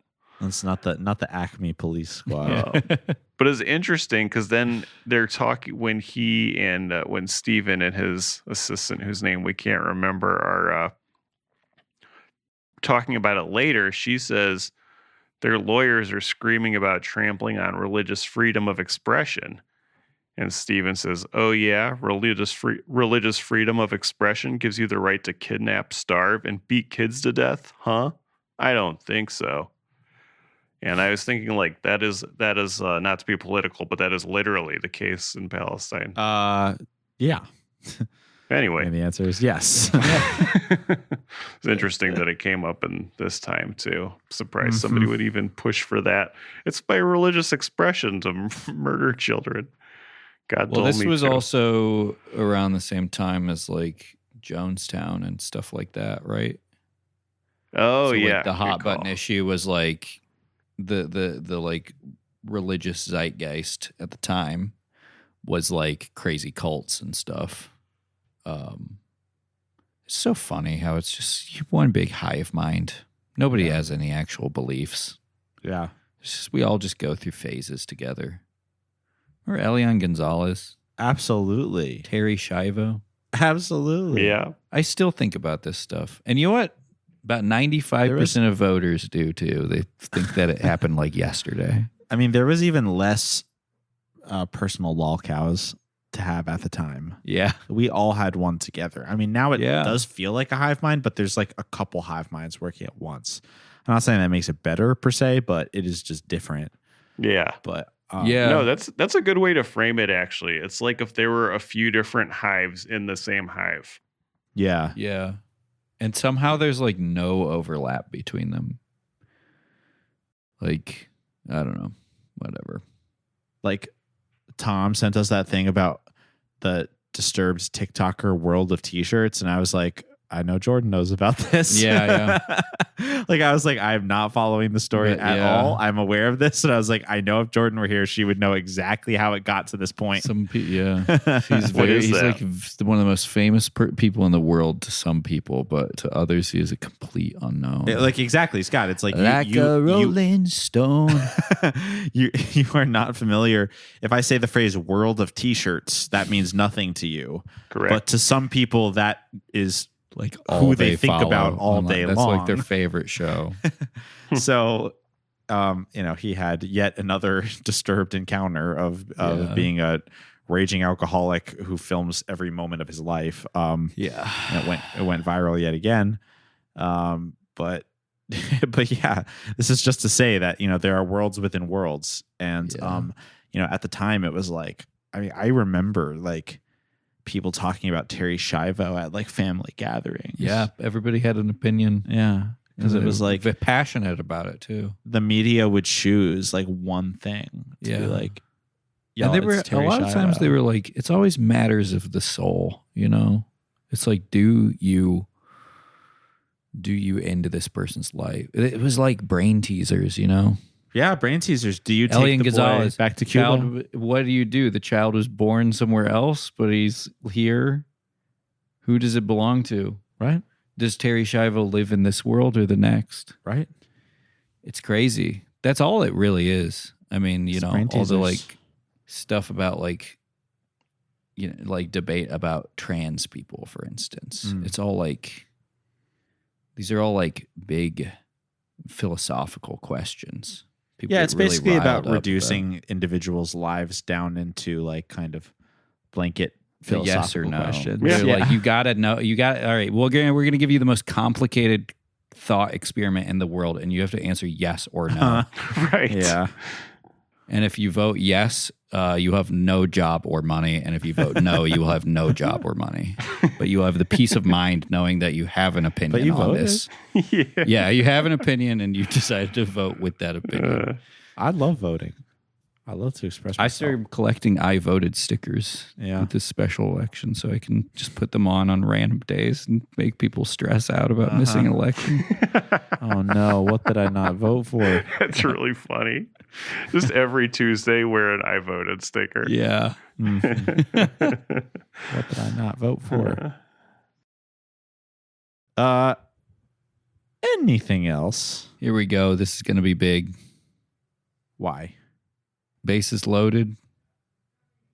It's not the Acme Police Squad. But it's interesting because then they're talking when he and when Steven and his assistant, whose name we can't remember, are talking about it later. She says their lawyers are screaming about trampling on religious freedom of expression. And Steven says, oh, yeah, religious freedom of expression gives you the right to kidnap, starve, and beat kids to death? Huh? I don't think so. And I was thinking, like, that is not to be political, but that is literally the case in Palestine. Yeah. Anyway. And the answer is yes. It's interesting that it came up in this time, too. Surprised somebody would even push for that. It's by religious expression to murder children. God told me this was to. also around the same time as, like, Jonestown and stuff like that, right? Oh, so, yeah. Like, the hot Good button call. issue was, like, the like religious zeitgeist at the time was like crazy cults and stuff. It's so funny how it's just one big hive mind. Nobody has any actual beliefs. Yeah. It's just, we all just go through phases together. Or Elian Gonzalez, Absolutely. Terry Schiavo. Absolutely. Yeah. I still think about this stuff. And you know what? About 95% of voters do too. They think that it happened like yesterday. I mean, there was even less personal lol cows to have at the time. Yeah. We all had one together. I mean, now it Yeah. does feel like a hive mind, but there's like a couple hive minds working at once. I'm not saying that makes it better per se, but it is just different. Yeah. But Yeah. No, that's a good way to frame it, actually. It's like if there were a few different hives in the same hive. yeah. Yeah. And somehow there's like no overlap between them. Like, I don't know. Whatever. Like Tom sent us that thing about the disturbed TikToker world of t-shirts, and I was like, I know Jordan knows about this. Yeah. Like I was like, I'm not following the story But, at yeah. all. I'm aware of this, and I was like, I know if Jordan were here, she would know exactly how it got to this point. Yeah. He's What is he's that? like one of the most famous people in the world to some people, but to others, he is a complete unknown. Yeah, like exactly, Scott. It's like like a rolling stone. you are not familiar. If I say the phrase "world of t-shirts," that means nothing to you. Correct. But to some people, that is Like who they think follow about all online. day That's long. like their favorite show. So, he had yet another disturbed encounter of being a raging alcoholic who films every moment of his life. Yeah. And it went viral yet again. But yeah, this is just to say that, there are worlds within worlds. And, at the time it was like, I remember like people talking about Terry Schiavo at like family gatherings. Yeah. Everybody had an opinion. Yeah. Because it was like passionate about it too. The media would choose like one thing to be like, and they were a lot of times they were like, it's always matters of the soul, It's like, do you end this person's life? It was like brain teasers, Yeah, brain teasers. Do you Elian take the Gonzalez boy back to Cuba? What do? The child was born somewhere else, but he's here. Who does it belong to? Right. Does Terry Schiavo live in this world or the next? Right. It's crazy. That's all it really is. I mean, all the like stuff about like, like debate about trans people, for instance. It's all like, these are all like big philosophical questions. People Yeah, it's really basically about riled up reducing individuals' lives down into like kind of blanket philosophical yes or no questions. They're like, you gotta know, all right, we're gonna give you the most complicated thought experiment in the world, and you have to answer yes or no. Right. Yeah. And if you vote yes, you have no job or money, and if you vote no, you will have no job or money, but you have the peace of mind knowing that you have an opinion But you on voted. this. Yeah, you have an opinion and you decided to vote with that opinion. I love voting. I love to express I myself. started collecting I voted stickers with this special election, so I can just put them on random days and make people stress out about missing an election. Oh no, what did I not vote for? That's really funny. Just every Tuesday wear an I voted sticker. Yeah. What did I not vote for? Anything else? Here we go. This is going to be big. Why? Bases loaded.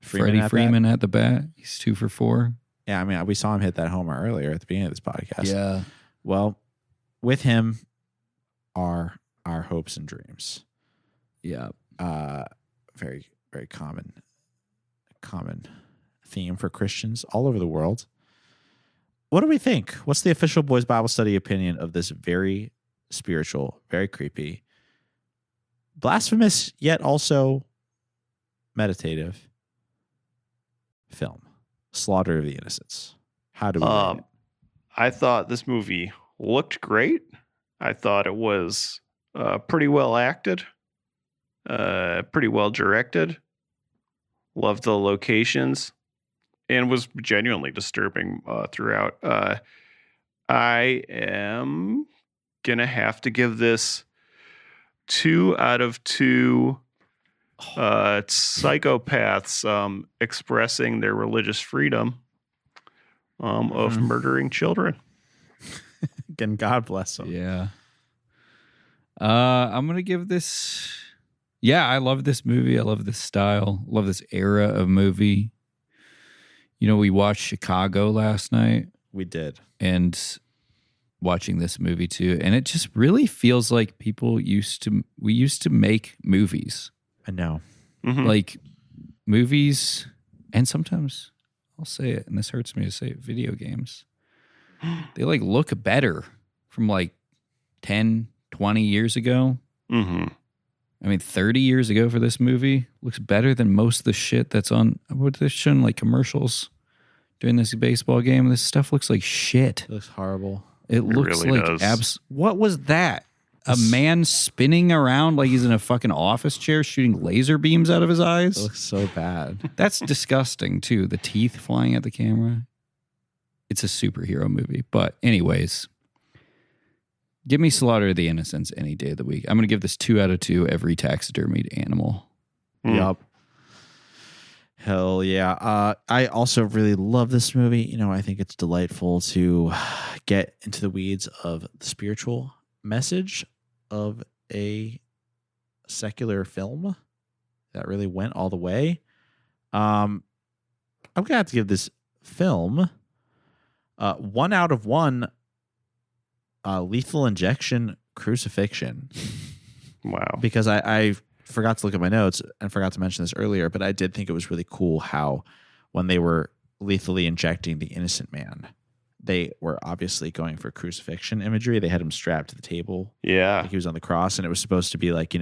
Freeman Freddie Freeman at the bat. He's 2 for 4. Yeah, I mean, we saw him hit that homer earlier at the beginning of this podcast. Yeah. Well, with him are our hopes and dreams. Yeah. Very, very common theme for Christians all over the world. What do we think? What's the official Boys Bible Study opinion of this very spiritual, very creepy, blasphemous, yet also meditative film, Slaughter of the Innocents? How do we rate it? I thought this movie looked great. I thought it was pretty well acted, pretty well directed. Loved the locations, and was genuinely disturbing throughout. I am gonna have to give this 2 out of 2 psychopaths expressing their religious freedom of murdering children. Again, God bless them. Yeah. I'm going to give this... Yeah, I love this movie. I love this style. Love this era of movie. We watched Chicago last night. We did. And watching this movie too. And it just really feels like we used to make movies. I know. Mm-hmm. Like movies, and sometimes I'll say it, and this hurts me to say it, video games. They like look better from like 10, 20 years ago. Mm-hmm. I mean, 30 years ago for this movie looks better than most of the shit that's on, what they're showing like commercials during this baseball game. This stuff looks like shit. It looks horrible. It looks really like does. What was that? A man spinning around like he's in a fucking office chair shooting laser beams out of his It eyes? looks so bad. That's disgusting too. The teeth flying at the camera. It's a superhero movie. But anyways, give me Slaughter of the Innocents any day of the week. I'm going to give this 2 out of 2 every taxidermied animal. Yup. Hell yeah. I also really love this movie. I think it's delightful to get into the weeds of the spiritual message of a secular film that really went all the way. I'm going to have to give this film 1 out of 1 lethal injection crucifixion. Wow. Because I forgot to look at my notes and forgot to mention this earlier, but I did think it was really cool how when they were lethally injecting the innocent man, they were obviously going for crucifixion imagery. They had him strapped to the table. Yeah. Like he was on the cross, and it was supposed to be like,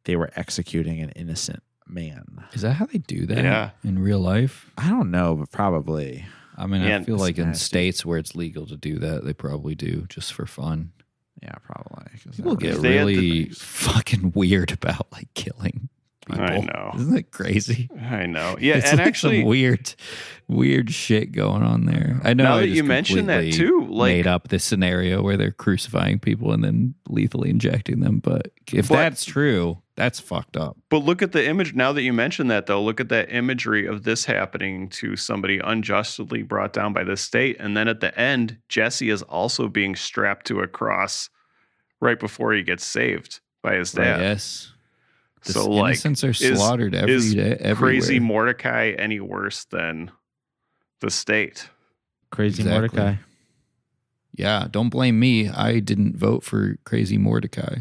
they were executing an innocent man. Is that how they do that Yeah. in real life? I don't know, but probably. I mean, Yeah, I feel like in nasty. states where it's legal to do that, they probably do just for fun. Yeah, probably. 'Cause People that get was- They had really the- fucking weird about like killing people. I know. Isn't that crazy? I know. Yeah, It's and like actually, some weird shit going on there. I know. Now I that just you mention that completely too, like- made up this scenario where they're crucifying people and then lethally injecting them. But if But- that's true, that's fucked up. but look at the image. Now that you mention that, though, look at that imagery of this happening to somebody unjustly brought down by the state, and then at the end, Jesse is also being strapped to a cross right before he gets saved by his dad. Yes. The So, like, innocents are is- slaughtered every is day. Crazy Everywhere. Mordecai any worse than the state? Crazy Exactly. Mordecai. Yeah, don't blame me. I didn't vote for Crazy Mordecai.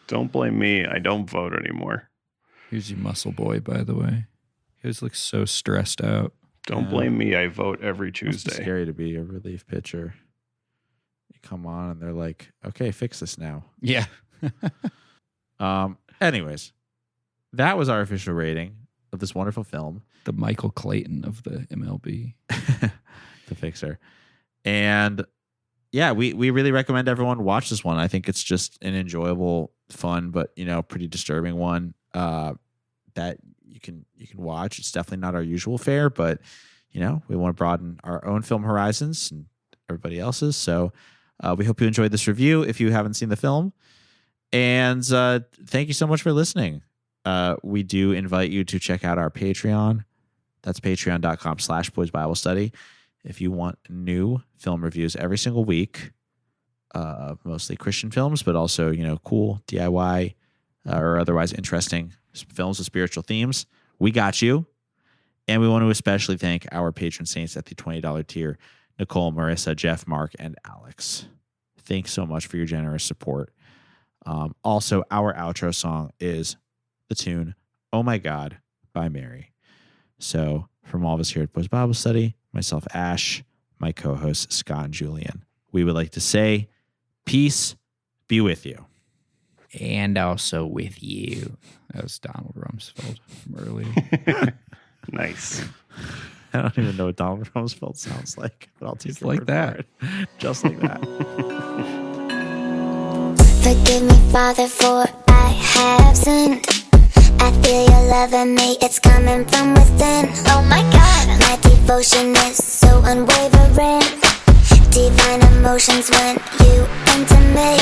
Don't blame me. I don't vote anymore. Here's your muscle boy, by the way. He always looks so stressed out. Don't Yeah. blame me. I vote every Must be Tuesday. scary to be a relief pitcher. You come on and they're like, okay, fix this now. Yeah. Anyways, that was our official rating of this wonderful film, The Michael Clayton of the MLB. The Fixer. And yeah, we really recommend everyone watch this one. I think it's just an enjoyable, fun, but pretty disturbing one that you can watch. It's definitely not our usual fare, but we want to broaden our own film horizons and everybody else's. So we hope you enjoyed this review if you haven't seen the film. And thank you so much for listening. We do invite you to check out our Patreon. That's patreon.com/boysbiblestudy. If you want new film reviews every single week, mostly Christian films, but also, cool DIY or otherwise interesting films with spiritual themes, we got you. And we want to especially thank our patron saints at the $20 tier, Nicole, Marissa, Jeff, Mark, and Alex. Thanks so much for your generous support. Also, our outro song is the tune "Oh My God" by Mary. So from all of us here at Boys Bible Study, myself, Ash, my co-hosts, Scott and Julian, we would like to say peace be with you. And also with you. That was Donald Rumsfeld from earlier. Nice. I don't even know what Donald Rumsfeld sounds like, but I'll take Just your like word that. for it. Just like that. Forgive me, Father, for I have sinned. I feel your love in me, it's coming from within. Oh my God, my devotion is so unwavering. Divine emotions when you enter me.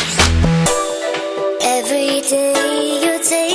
Every day you take